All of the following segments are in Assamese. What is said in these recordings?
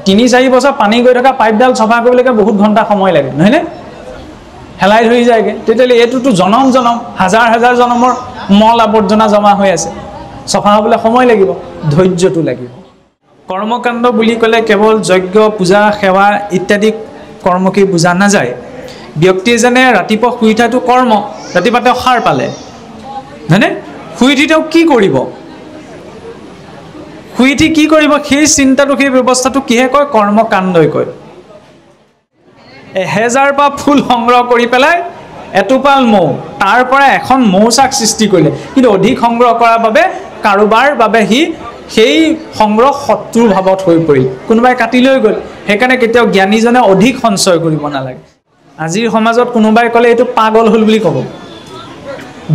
3-4 বছৰ পানী গৈ থকা পাইপডাল চফা কৰিবলৈকে বহুত ঘণ্টা সময় লাগে নহয়নে হেলাই ধৰি যায়গে তেতিয়ালে এটোটো জনম হাজাৰ হাজাৰ জনমৰ মল আৱৰ্জনা জমা হৈ আছে চফা হ'বলৈ সময় লাগিব ধৈৰ্যটো লাগিব কৰ্মকাণ্ড বুলি ক'লে কেৱল যজ্ঞ পূজা সেৱা ইত্যাদি কৰ্মকে বুজা নাযায় ব্যক্তি এজনে ৰাতিপুৱা শুই উঠাটো কৰ্ম ৰাতিপুৱা তেওঁ সাৰ পালে হয়নে শুই উঠি তেওঁ কি কৰিব শুই উঠি কি কৰিব সেই চিন্তাটো সেই ব্যৱস্থাটো কিহে কয় কৰ্মকাণ্ডই কয় 1000 পা ফুল সংগ্ৰহ কৰি পেলাই এটোপাল মৌ তাৰ পৰা এখন মৌচাক সৃষ্টি কৰিলে কিন্তু অধিক সংগ্ৰহ কৰাৰ বাবে কাৰোবাৰ বাবে হি সেই সংগ্ৰহ শত্ৰুৰ ভাৱত হৈ পৰিল কোনোবাই কাটি লৈ গ'ল হেকানে কেতিয়াও জ্ঞানীজনে অধিক সঞ্চয় কৰিব নালাগে আজিৰ সমাজত কোনোবাই ক'লে এটো পাগল হল বুলি ক'ব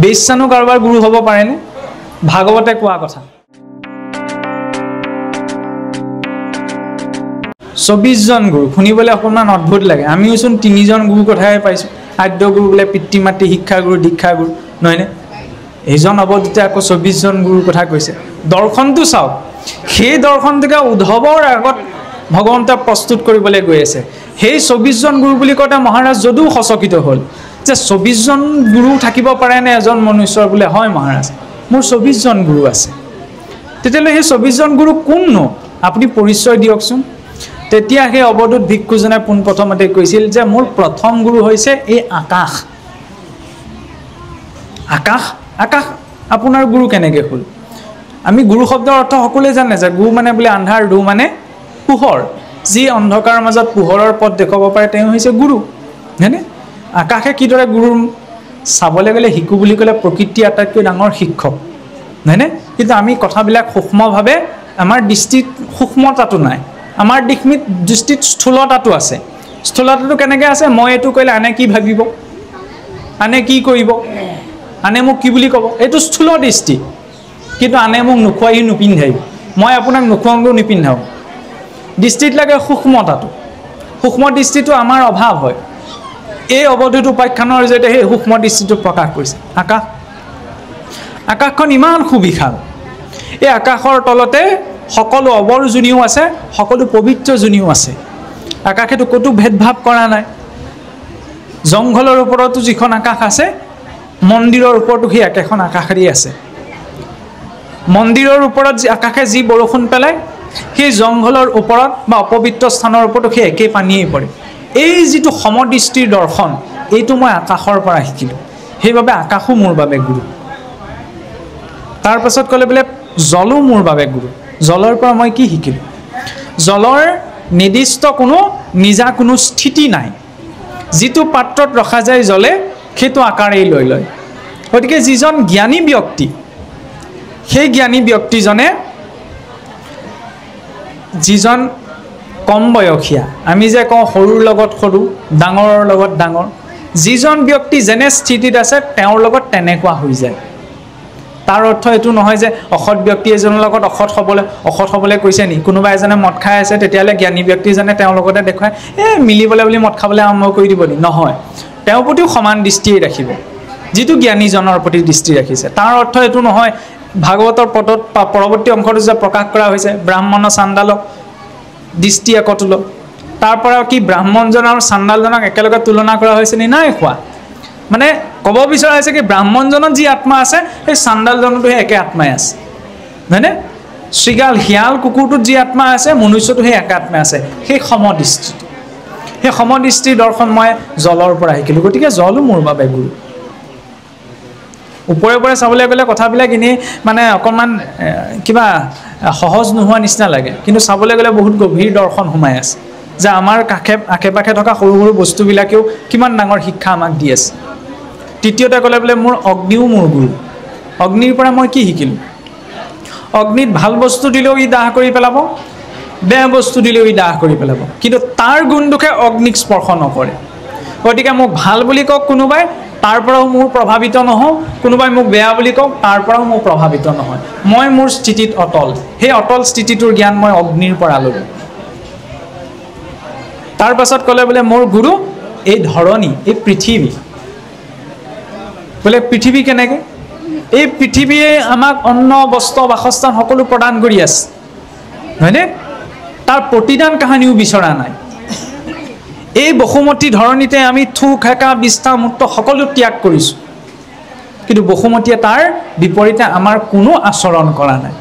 বেশানো কাৰোবাৰ গুৰু হ'ব পাৰেনে ভাগৱতে কোৱা কথা 24 জন গুৰু শুনিবলৈ অকমান অদ্ভুত লাগে আমিও চোন 3 জন গুৰু কথাই পাইছো আদ্য গুৰু বলে পিতৃ মাতৃ শিক্ষা গুৰু দীক্ষা গুৰু নহয়নে এইজন অৱদিতে আকৌ 24 জন গুৰুৰ কথা কৈছে দৰ্শনটো চাও সেই দৰ্শনটোকে উদ্ধৱৰ আগত ভগৱন্ত প্ৰস্তুত কৰিবলৈ গৈ আছে সেই 24 জন গুৰু বুলি কওঁতে মহাৰাজ যদু হসকিত হল যে 24 জন গুৰু থাকিব পাৰে নে এজন মনুষ্যৰ বোলে হয় মহাৰাজ মোৰ 24 জন গুৰু আছে তেতিয়ালে সেই 24 জন গুৰু কোননো আপুনি পৰিচয় দিয়কচোন তেতিয়া সেই অৱধূত ভিক্ষুজনে পোন প্ৰথমতে কৈছিল যে মোৰ প্ৰথম গুৰু হৈছে এই আকাশ আকাশ আকাশ আপোনাৰ গুৰু কেনেকৈ হল আমি গুৰু শব্দৰ অৰ্থ সকলোৱে জানে যে গুৰু মানে বোলে আন্ধাৰ দু মানে পোহৰ যি অন্ধকাৰ মাজত পোহৰৰ পথ দেখাব পাৰে তেওঁ হৈছে গুৰু হয়নে আকাশে কিদৰে গুৰু চাবলৈ গ'লে হিকু বুলি ক'লে প্ৰকৃতি আটাইতকৈ ডাঙৰ শিক্ষক হয়নে কিন্তু আমি কথাবিলাক সূক্ষ্মভাৱে আমাৰ দৃষ্টিত সূক্ষ্মতাটো নাই আমাৰ দৃষ্টিত স্থূলতাটো আছে স্থূলতাটো কেনেকৈ আছে মই এটো কইলে আনে কি ভাবিব আনে কি কৰিব আনে মোক কি বুলি ক'ব এটো স্থূল দৃষ্টি কিন্তু আনে মোক নুখুৱাই নুপিন্ধাই মই আপোনাক নুখুৱাও নিপিন্ধাও দৃষ্টিত লাগে সূক্ষ্মতাটো সূক্ষ্ম দৃষ্টিটো আমাৰ অভাৱ হয় এই অৱধূত উপাখ্যানৰ জৰিয়তে সেই সূক্ষ্ম দৃষ্টিটো প্ৰকাশ কৰিছে আকাশখন ইমান সুবিশাল এই আকাশৰ তলতে সকলো অবৰ জুনিও আছে সকলো পবিত্ৰ জুনিও আছে আকাশেটো কতো ভেদভাৱ কৰা নাই জংঘলৰ ওপৰতো যিখন আকাশ আছে মন্দিৰৰ ওপৰতো সেই একেখন আকাশেই আছে মন্দিৰৰ ওপৰত যি আকাশে যি বৰষুণ পেলায় সেই জংঘলৰ ওপৰত বা অপবিত্ৰ স্থানৰ ওপৰতো সেই একে পানীয়ে পৰে এই যিটো সমদৃষ্টিৰ দৰ্শন এইটো মই আকাশৰ পৰা শিকিলোঁ সেইবাবে আকাশো মোৰ বাবে গুৰু তাৰ পাছত ক'লে বোলে জলো মোৰ বাবে গুৰু জলৰ পৰা মই কি শিকিলোঁ জলৰ নিৰ্দিষ্ট নিজা কোনো স্থিতি নাই যিটো পাত্ৰত ৰখা যায় জলে সেইটো আকাৰেই লৈ লয় গতিকে যিজন জ্ঞানী ব্যক্তি সেই জ্ঞানী ব্যক্তিজনে যিজন কম বয়সীয়া আমি যে কওঁ সৰুৰ লগত সৰু ডাঙৰৰ লগত ডাঙৰ যিজন ব্যক্তি যেনে স্থিতিত আছে তেওঁৰ লগত তেনেকুৱা হৈ যায় তাৰ অৰ্থ এটো নহয় যে অসৎ ব্যক্তি এজনৰ লগত অসৎ হ'বলৈ কৈছে নি কোনোবা এজনে মদ খাই আছে তেতিয়ালে জ্ঞানী ব্যক্তিজনে তেওঁৰ লগতে দেখুৱায় মিলিবলৈ বুলি মদ খাবলৈ আৰম্ভ কৰি দিব নি নহয় তেওঁৰ প্ৰতিও সমান দৃষ্টিয়ে ৰাখিব যিটো জ্ঞানীজনৰ প্ৰতি দৃষ্টি ৰাখিছে তাৰ অৰ্থ এটো নহয় ভাগৱতৰ পদত পৰৱৰ্তী অংশটো যে প্ৰকাশ কৰা হৈছে ব্ৰাহ্মণ চাণ্ডালক দৃষ্টি একতুল তাৰ পৰা কি ব্ৰাহ্মণজন আৰু চাণ্ডালজনক একেলগে তুলনা কৰা হৈছে নি নাই খোৱা মানে ক'ব বিচৰা হৈছে কি ব্ৰাহ্মণজনত যি আত্মা আছে সেই চাণ্ডালজনতো একে আত্মাই আছে হয়নে শ্ৰীগাল হিয়াল কুকুৰটোত যি আত্মা আছে মনুষ্যটো সেই একে আত্মা আছে সেই সমদৃষ্টিৰ দৰ্শন মই জলৰ পৰা শিকিলোঁ গতিকে জলো মোৰ বাবে গুৰু ওপৰে ওপৰে চাবলৈ গ'লে কথাবিলাক এনেই মানে অকণমান কিবা সহজ নোহোৱা নিচিনা লাগে কিন্তু চাবলৈ গ'লে বহুত গভীৰ দৰ্শন সোমাই আছে যে আমাৰ আশে পাশে থকা সৰু সৰু বস্তুবিলাকেও কিমান ডাঙৰ শিক্ষা আমাক দি আছে তৃতীয়তে ক'লে বোলে মোৰ অগ্নিও মোৰ গুৰু অগ্নিৰ পৰা মই কি শিকিলোঁ অগ্নিত ভাল বস্তু দিলেও ই দাহ কৰি পেলাব বেয়া বস্তু দিলেও ই দাহ কৰি পেলাব কিন্তু তাৰ গুণটোকে অগ্নিক স্পৰ্শ নকৰে গতিকে মোক ভাল বুলি কওক কোনোবাই তাৰ পৰাও মোৰ প্ৰভাৱিত নহওঁ কোনোবাই মোক বেয়া বুলি কওক তাৰ পৰাও মোৰ প্ৰভাৱিত নহয় মই মোৰ স্থিতিত অটল সেই অটল স্থিতিটোৰ জ্ঞান মই অগ্নিৰ পৰা ল'লোঁ তাৰ পাছত ক'লে বোলে মোৰ গুৰু এই ধৰণী এই পৃথিৱী বোলে পৃথিৱী কেনেকৈ এই পৃথিৱীয়ে আমাক অন্ন বস্ত্ৰ বাসস্থান সকলো প্ৰদান কৰি আছে হয়নে তাৰ প্ৰতিদান কাহিনীও বিচৰা নাই। এই বসুমতী ধৰণীতে আমি থুক হেঁকা বিষ্ঠা মুক্ত সকলো ত্যাগ কৰিছোঁ, কিন্তু বসুমতীয়ে তাৰ বিপৰীতে আমাৰ কোনো আচৰণ কৰা নাই।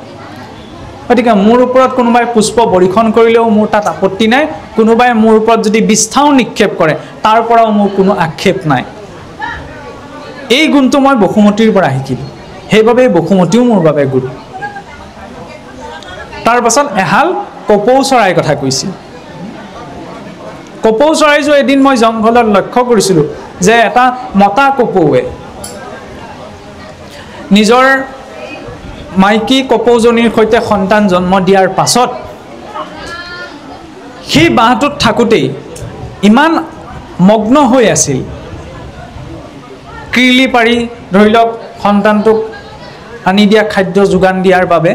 গতিকে মোৰ ওপৰত কোনোবাই পুষ্প বৰিখন কৰিলেও মোৰ তাত আপত্তি নাই, কোনোবাই মোৰ ওপৰত যদি বিষ্ঠাও নিক্ষেপ কৰে তাৰ পৰাও মোৰ কোনো আক্ষেপ নাই। এই গুণটো মই বসুমতীৰ পৰা শিকিলোঁ, সেইবাবে বসুমতীও মোৰ বাবে গুৰু। তাৰ পাছত এহাল কপৌ চৰাইৰ কথা কৈছিল। কপৌ চৰাইযোৰ এদিন মই জংঘলত লক্ষ্য কৰিছিলোঁ যে এটা মতা কপৌৱে নিজৰ মাইকী কপৌজনীৰ সৈতে সন্তান জন্ম দিয়াৰ পাছত সেই বাঁহটোত থাকোঁতেই ইমান মগ্ন হৈ আছিল, কিৰলি পাৰি ধৰি লওক সন্তানটোক আনি দিয়া খাদ্য যোগান দিয়াৰ বাবে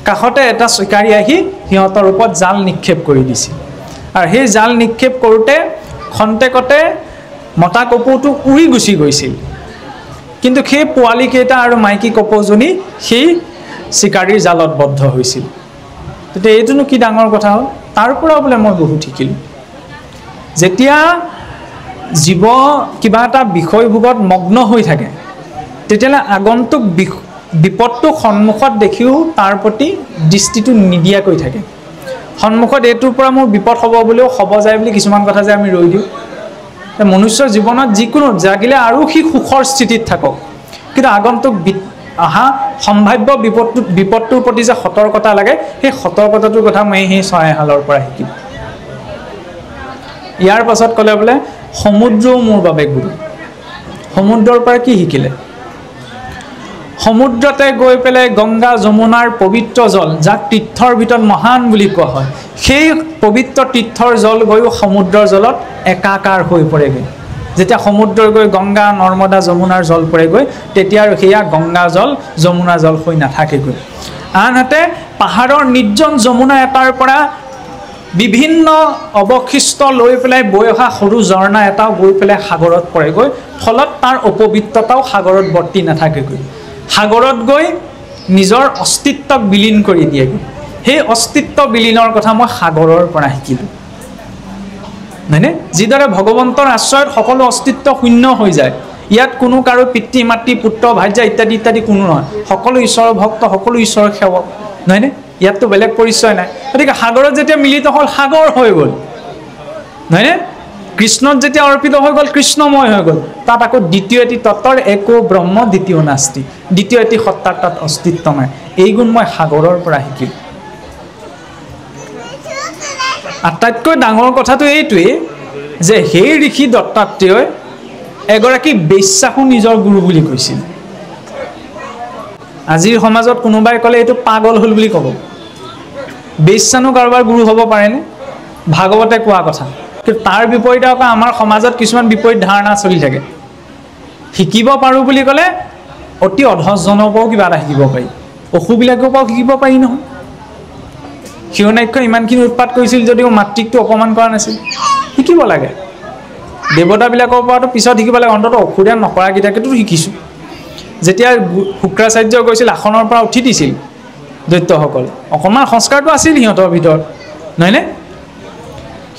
কাষতে এটা চিকাৰী আহি সিহঁতৰ ওপৰত জাল নিক্ষেপ কৰি দিছিল। আৰু সেই জাল নিক্ষেপ কৰোঁতে খন্তেকতে মতা কপৌটো উৰি গুচি গৈছিল, কিন্তু সেই পোৱালীকেইটা আৰু মাইকী কপৌজনী সেই চিকাৰীৰ জালত বদ্ধ হৈছিল। তেতিয়া এইটোনো কি ডাঙৰ কথা হ'ল? তাৰ পৰা বোলে মই বহুত শিকিলোঁ। যেতিয়া জীৱ কিবা এটা বিষয়ভোগত মগ্ন হৈ থাকে তেতিয়াহ'লে আগন্তুক বিপদটো সন্মুখত দেখিও তাৰ প্ৰতি দৃষ্টিটো নিদিয়াকৈ থাকে। সন্মুখত এইটোৰ পৰা মোৰ বিপদ হ'ব বুলিও হ'ব যায় বুলি কিছুমান কথা যে আমি ৰৈ দিওঁ। মনুষ্যৰ জীৱনত যিকোনো জাগিলে আৰু সি সুখৰ স্থিতিত থাকক, কিন্তু আগন্তুক অহা সম্ভাৱ্য বিপদটোৰ প্ৰতি যে সতৰ্কতা লাগে, সেই সতৰ্কতাটোৰ কথা মই সেই চৰাইহালৰ পৰা শিকিলোঁ। ইয়াৰ পাছত ক'লে বোলে সমুদ্ৰও মোৰ বাবে গুৰু। সমুদ্ৰৰ পৰা কি শিকিলে? সমুদ্ৰতে গৈ পেলাই গংগা যমুনাৰ পবিত্ৰ জল, যাক তীৰ্থৰ ভিতৰত মহান বুলি কোৱা হয়, সেই পবিত্ৰ তীৰ্থৰ জল গৈও সমুদ্ৰৰ জলত একাকাৰ হৈ পৰেগৈ। যেতিয়া সমুদ্ৰৰ গৈ গংগা নৰ্মদা যমুনাৰ জল পৰেগৈ তেতিয়া আৰু সেয়া গংগা জল যমুনা জল হৈ নাথাকেগৈ। আনহাতে পাহাৰৰ নিৰ্জন যমুনা এটাৰ পৰা বিভিন্ন অৱশিষ্ট লৈ পেলাই বৈ অহা সৰু ঝৰ্ণা এটাও গৈ পেলাই সাগৰত পৰেগৈ, ফলত তাৰ অপবিত্ৰতাও সাগৰত বৰ্তি নাথাকেগৈ। সাগৰত গৈ নিজৰ অস্তিত্বক বিলীন কৰি দিয়েগৈ। সেই অস্তিত্ব বিলীনৰ কথা মই সাগৰৰ পৰা শিকিলোঁ, হয়নে? যিদৰে ভগৱন্তৰ আশ্ৰয়ত সকলো অস্তিত্ব শূন্য হৈ যায়, ইয়াত কোনো কাৰো পিতৃ মাতৃ পুত্ৰ ভাৰ্যা ইত্যাদি ইত্যাদি কোনো নহয়, সকলো ঈশ্বৰৰ ভক্ত, সকলো ঈশ্বৰৰ সেৱক, নহয়নে? ইয়াততো বেলেগ পৰিচয় নাই। গতিকে সাগৰত যেতিয়া মিলিত হ'ল সাগৰ হৈ গ'ল, নহয়নে? কৃষ্ণত যেতিয়া অৰ্পিত হৈ গ'ল কৃষ্ণময় হৈ গ'ল। তাত আকৌ দ্বিতীয় এটি তত্ত্বৰ একো ব্ৰহ্ম দ্বিতীয় নাস্তি, দ্বিতীয় এটি সত্তাৰ তাত অস্তিত্ব নাই। এই গুণ মই সাগৰৰ পৰা শিকিলোঁ। আটাইতকৈ ডাঙৰ কথাটো এইটোৱেই যে সেই ঋষি দত্তাত্ৰেয়ই এগৰাকী বেশ্যাকো নিজৰ গুৰু বুলি কৈছিল। আজিৰ সমাজত কোনোবাই ক'লে এইটো পাগল হ'ল বুলি ক'ব। বেশ্যানো কাৰোবাৰ গুৰু হ'ব পাৰেনে? ভাগৱতে কোৱা কথা। কিন্তু তাৰ বিপৰীতে আকৌ আমাৰ সমাজত কিছুমান বিপৰীত ধাৰণা চলি থাকে। শিকিব পাৰোঁ বুলি ক'লে অতি অধজনৰ পৰাও কিবা এটা শিকিব পাৰি, অসুবিলাকৰ পৰাও শিকিব পাৰি নহয়। শিৱনাক্ষই ইমানখিনি উৎপাত কৰিছিল যদিও মাতৃকটো অপমান কৰা নাছিল। শিকিব লাগে। দেৱতাবিলাকৰ পৰাতো পিছত শিকিব লাগে, অন্ততঃ অসুৰীয়া নকৰাকেইটাকেতো শিকিছোঁ। যেতিয়া শুক্ৰাচাৰ্য গৈছিল আসনৰ পৰা উঠি দিছিল দৈত্যসকলে, অকণমান সংস্কাৰটো আছিল সিহঁতৰ ভিতৰত, নহয়নে?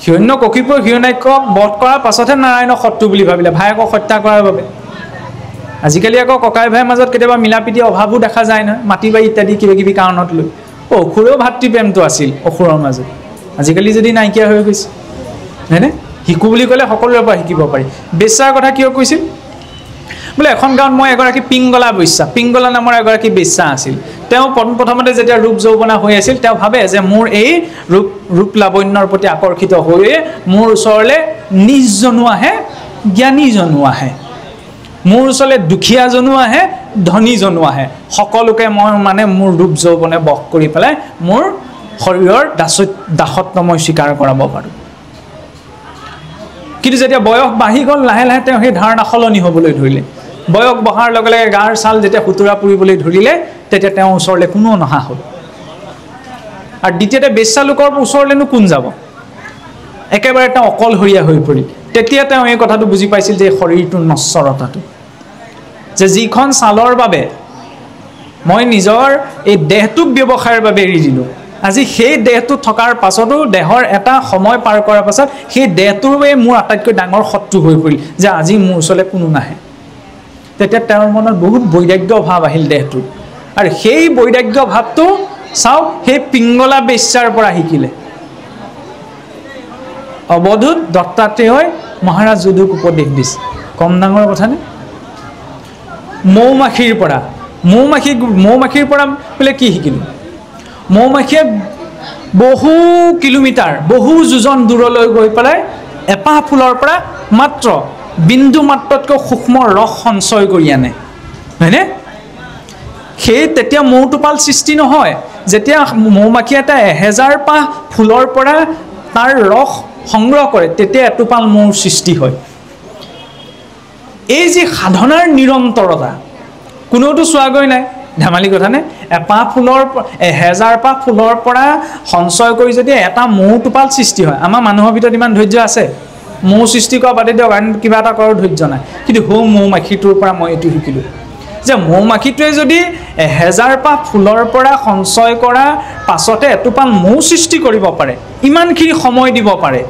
হিৰণ্যকশিপুৰ হিৰণ্যাক্ষক বধ কৰাৰ পাছতহে নাৰায়ণক শত্ৰু বুলি ভাবিলে, ভায়েকক হত্যা কৰাৰ বাবে। আজিকালি আকৌ ককাই ভাইৰ মাজত কেতিয়াবা মিলাপ্ৰীতি অভাৱো দেখা যায় নহয়, মাটি বাৰী ইত্যাদি কিবা কিবি কাৰণত লৈ। অসুৰেও ভাতৃপ্ৰেমটো আছিল অসুৰৰ মাজত, আজিকালি যদি নাইকিয়া হৈ গৈছে, হয়নে? শিকো বুলি ক'লে সকলোৰে পৰা শিকিব পাৰি। বেশ্যাৰ কথা কিয় কৈছিল? বোলে এখন গাঁৱত মই এগৰাকী পিংগলা বেশ্যা, পিংগলা নামৰ এগৰাকী বেশ্যা আছিল। তেওঁ প্ৰথমতে যেতিয়া ৰূপ যৌৱনা হৈ আছিল তেওঁ ভাবে যে মোৰ এই ৰূপ লাৱণ্যৰ প্ৰতি আকৰ্ষিত হৈয়ে মোৰ ওচৰলৈ নিজজনো আহে, জ্ঞানীজনো আহে, মোৰ ওচৰলৈ দুখীয়াজনো আহে, ধনীজনো আহে, সকলোকে মই মানে মোৰ ৰূপ যৌৱনে বশ কৰি পেলাই মোৰ শৰীৰৰ দাসত্ব মই স্বীকাৰ কৰাব পাৰোঁ। কিন্তু যেতিয়া বয়স বাঢ়ি গ'ল লাহে লাহে তেওঁ সেই ধাৰণা সলনি হ'বলৈ ধৰিলে। বয়স বহাৰ লগে লগে গাৰ ছাল যেতিয়া সুতুৰা পৰিবলৈ ধৰিলে তেতিয়া তেওঁৰ ওচৰলৈ কোনো নহা হ'ল। আৰু দ্বিতীয়তে বেশ্যা লোকৰ ওচৰলৈনো কোন যাব? একেবাৰে তেওঁ অকলশৰীয়া হৈ পৰিল। তেতিয়া তেওঁ এই কথাটো বুজি পাইছিল যে শৰীৰটোৰ নশ্বৰতাটো, যে যিখন ছালৰ বাবে মই নিজৰ এই দেহটোক ব্যৱসায়ৰ বাবে এৰি দিলোঁ, আজি সেই দেহটো থকাৰ পাছতো দেহৰ এটা সময় পাৰ কৰাৰ পাছত সেই দেহটোৱে মোৰ আটাইতকৈ ডাঙৰ শত্ৰু হৈ পৰিল যে আজি মোৰ ওচৰলৈ কোনো নাহে। তেতিয়া তেওঁৰ মনত বহুত বৈৰাগ্য ভাৱ আহিল দেহটোত, আৰু সেই বৈৰাগ্য ভাৱটো চাওক সেই পিংগলা বেশ্যাৰ পৰা শিকিলে। অৱধূত দত্তাত্ৰেয়ই মহাৰাজ যদুক উপদেশ দিছে, কম ডাঙৰ কথা নে? মৌমাখিৰ পৰা বোলে কি শিকিলোঁ? মৌমাখিয়ে বহু কিলোমিটাৰ বহু যোজন দূৰলৈ গৈ পেলাই এপাহ ফুলৰ পৰা মাত্ৰ বিন্দু মাত্ৰতকৈ সূক্ষ্ম ৰস সঞ্চয় কৰি আনে, হয়নে? সেই তেতিয়া মৌটোপাল সৃষ্টি নহয়। যেতিয়া মৌমাখি এটা 1000 পাহ ফুলৰ পৰা তাৰ ৰস সংগ্ৰহ কৰে তেতিয়া এটোপাল মৌৰ সৃষ্টি হয়। এই যে সাধনাৰ নিৰন্তৰতা কোনোতো চোৱাগৈ নাই, ধেমালি কথা নে? এপাহ ফুলৰ 1000 পাহ ফুলৰ পৰা সঞ্চয় কৰি যদি এটা মৌ টোপাল সৃষ্টি হয়, আমাৰ মানুহৰ ভিতৰত ইমান ধৈৰ্য আছে? মৌ সৃষ্টি কৰা বাদে দিয়ক, আন কিবা এটা কৰাৰ ধৈৰ্য নাই। কিন্তু মৌমাখিটোৰ পৰা মই এইটো শিকিলোঁ যে মৌমাখিটোৱে যদি 1000 পাহ ফুলৰ পৰা সঞ্চয় কৰা পাছতে এটোপাল মৌ সৃষ্টি কৰিব পাৰে, ইমানখিনি সময় দিব পাৰে,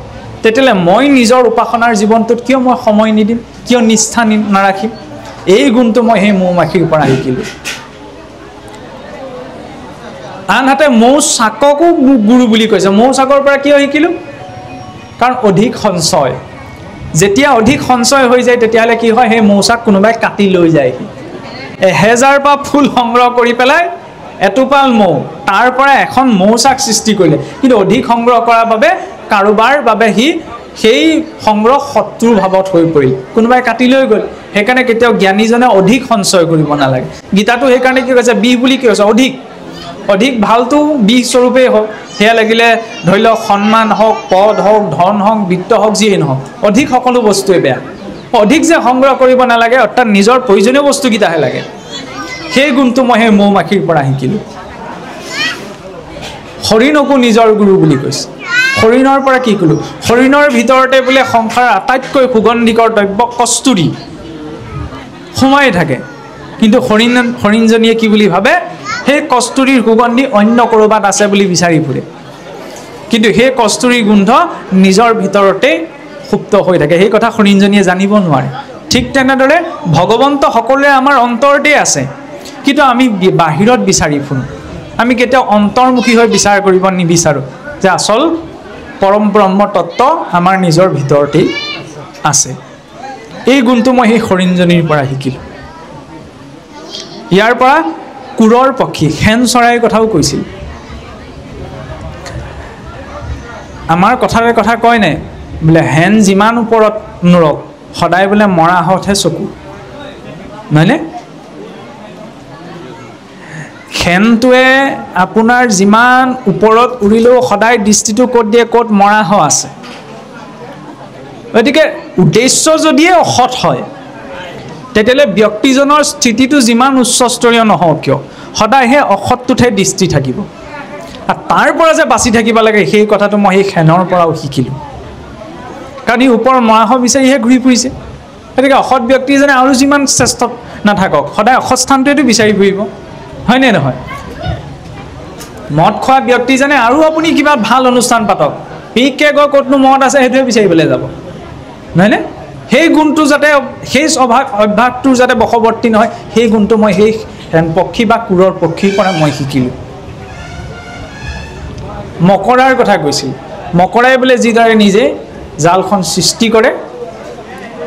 তেতিয়াহ'লে মই নিজৰ উপাসনাৰ জীৱনটোত কিয় মই সময় নিদিম, কিয় নিষ্ঠা নাৰাখিম? এই গুণটো মই সেই মৌমাখিৰ পৰা শিকিলোঁ। আনহাতে মৌচাককো গুৰু বুলি কৈছে। মৌচাকৰ পৰা কিয় শিকিলোঁ? কাৰণ অধিক সঞ্চয়, যেতিয়া অধিক সঞ্চয় হৈ যায় তেতিয়াহ'লে কি হয়, সেই মৌচাক কোনোবাই কাটি লৈ যায়। 1000 পাহ ফুল সংগ্ৰহ কৰি পেলাই এটোপাল মৌ, তাৰ পৰা এখন মৌচাক সৃষ্টি কৰিলে, কিন্তু অধিক সংগ্ৰহ কৰাৰ বাবে কাৰোবাৰ বাবে সি সেই সংগ্ৰহ শত্ৰু ভাৱত হৈ পৰিল, কোনোবাই কাটি লৈ গ'ল। সেইকাৰণে কেতিয়াও জ্ঞানীজনে অধিক সঞ্চয় কৰিব নালাগে। গীতাটো সেইকাৰণে কি কৈছে, বিহ বুলি কি কৈছে? অধিক ভালটো বিহ স্বৰূপেই হওক, সেয়া লাগিলে ধৰি লওক সন্মান হওক, পদ হওক, ধন হওক, বিত্ত হওক, যিয়েই নহওক, অধিক সকলো বস্তুৱে বেয়া। অধিক যে সংগ্ৰহ কৰিব নালাগে, অৰ্থাৎ নিজৰ প্ৰয়োজনীয় বস্তুকেইটাহে লাগে। সেই গুণটো মই সেই মৌমাখিৰ পৰা শিকিলোঁ। হৰিণকো নিজৰ গুৰু বুলি কৈছে। হৰিণৰ পৰা কি ক'লোঁ? হৰিণৰ ভিতৰতে বোলে সংসাৰৰ আটাইতকৈ সুগন্ধিকৰ দ্ৰব্য কস্তুৰী সোমাই থাকে, কিন্তু হৰিণজনীয়ে কি বুলি ভাবে? সেই কস্তুৰীৰ সুগন্ধি অন্য ক'ৰবাত আছে বুলি বিচাৰি ফুৰে, কিন্তু সেই কস্তুৰীৰ গোন্ধ নিজৰ ভিতৰতে সুপ্ত হৈ থাকে। সেই কথা হৰিণজনীয়ে জানিব নোৱাৰে। ঠিক তেনেদৰে ভগৱন্ত সকলোৱে আমাৰ অন্তৰতে আছে, কিন্তু আমি বাহিৰত বিচাৰি ফুৰোঁ। আমি কেতিয়াও অন্তৰ্মুখী হৈ বিচাৰ কৰিব নিবিচাৰোঁ যে আচল পৰম ব্ৰহ্ম তত্ত্ব আমাৰ নিজৰ ভিতৰতেই আছে। এই গুণটো মই সেই হৰিণজনীৰ পৰা শিকিলোঁ। ইয়াৰ পৰা কুৰৰ পক্ষী শেন চৰাইৰ কথাও কৈছিল। আমাৰ কথাৰে কথা কয় নাই বোলে, হেন যিমান ওপৰত নুৰক সদায় বোলে মৰাহতহে চকু, নহয়নে? শেনটোৱে আপোনাৰ যিমান ওপৰত উৰিলেও সদায় দৃষ্টিটো ক'ত দিয়ে? ক'ত মৰাহ আছে। গতিকে উদ্দেশ্য যদিয়ে অসৎ হয়, তেতিয়াহ'লে ব্যক্তিজনৰ স্থিতিটো যিমান উচ্চস্তৰীয় নহওক কিয়, সদায় সেই অসৎটোতহে দৃষ্টি থাকিব। আৰু তাৰ পৰা যে বাচি থাকিব লাগে, সেই কথাটো মই সেই শেনৰ পৰাও শিকিলোঁ। কাৰণ সি ওপৰৰ মৰাহ বিচাৰিহে ঘূৰি ফুৰিছে। গতিকে অসৎ ব্যক্তিজনে আৰু যিমান শ্ৰেষ্ঠ নাথাকক, সদায় অসৎ স্থানটোৱেতো বিচাৰি ফুৰিব, হয়নে নহয়? মদ খোৱা ব্যক্তিজনে আৰু আপুনি কিবা ভাল অনুষ্ঠান পাতক, পিককৈ গৈ ক'তনো মদ আছে সেইটোৱে বিচাৰিবলৈ যাব, নহয়নে? সেই গুণটো যাতে, সেই অভ্যাসটোৰ যাতে বশৱৰ্তী নহয়, সেই গুণটো মই সেই পক্ষী বা কুৰৰ পক্ষীৰ পৰা মই শিকিলোঁ। মকৰাৰ কথা কৈছিল। মকৰাই বোলে যিদৰে নিজে জালখন সৃষ্টি কৰে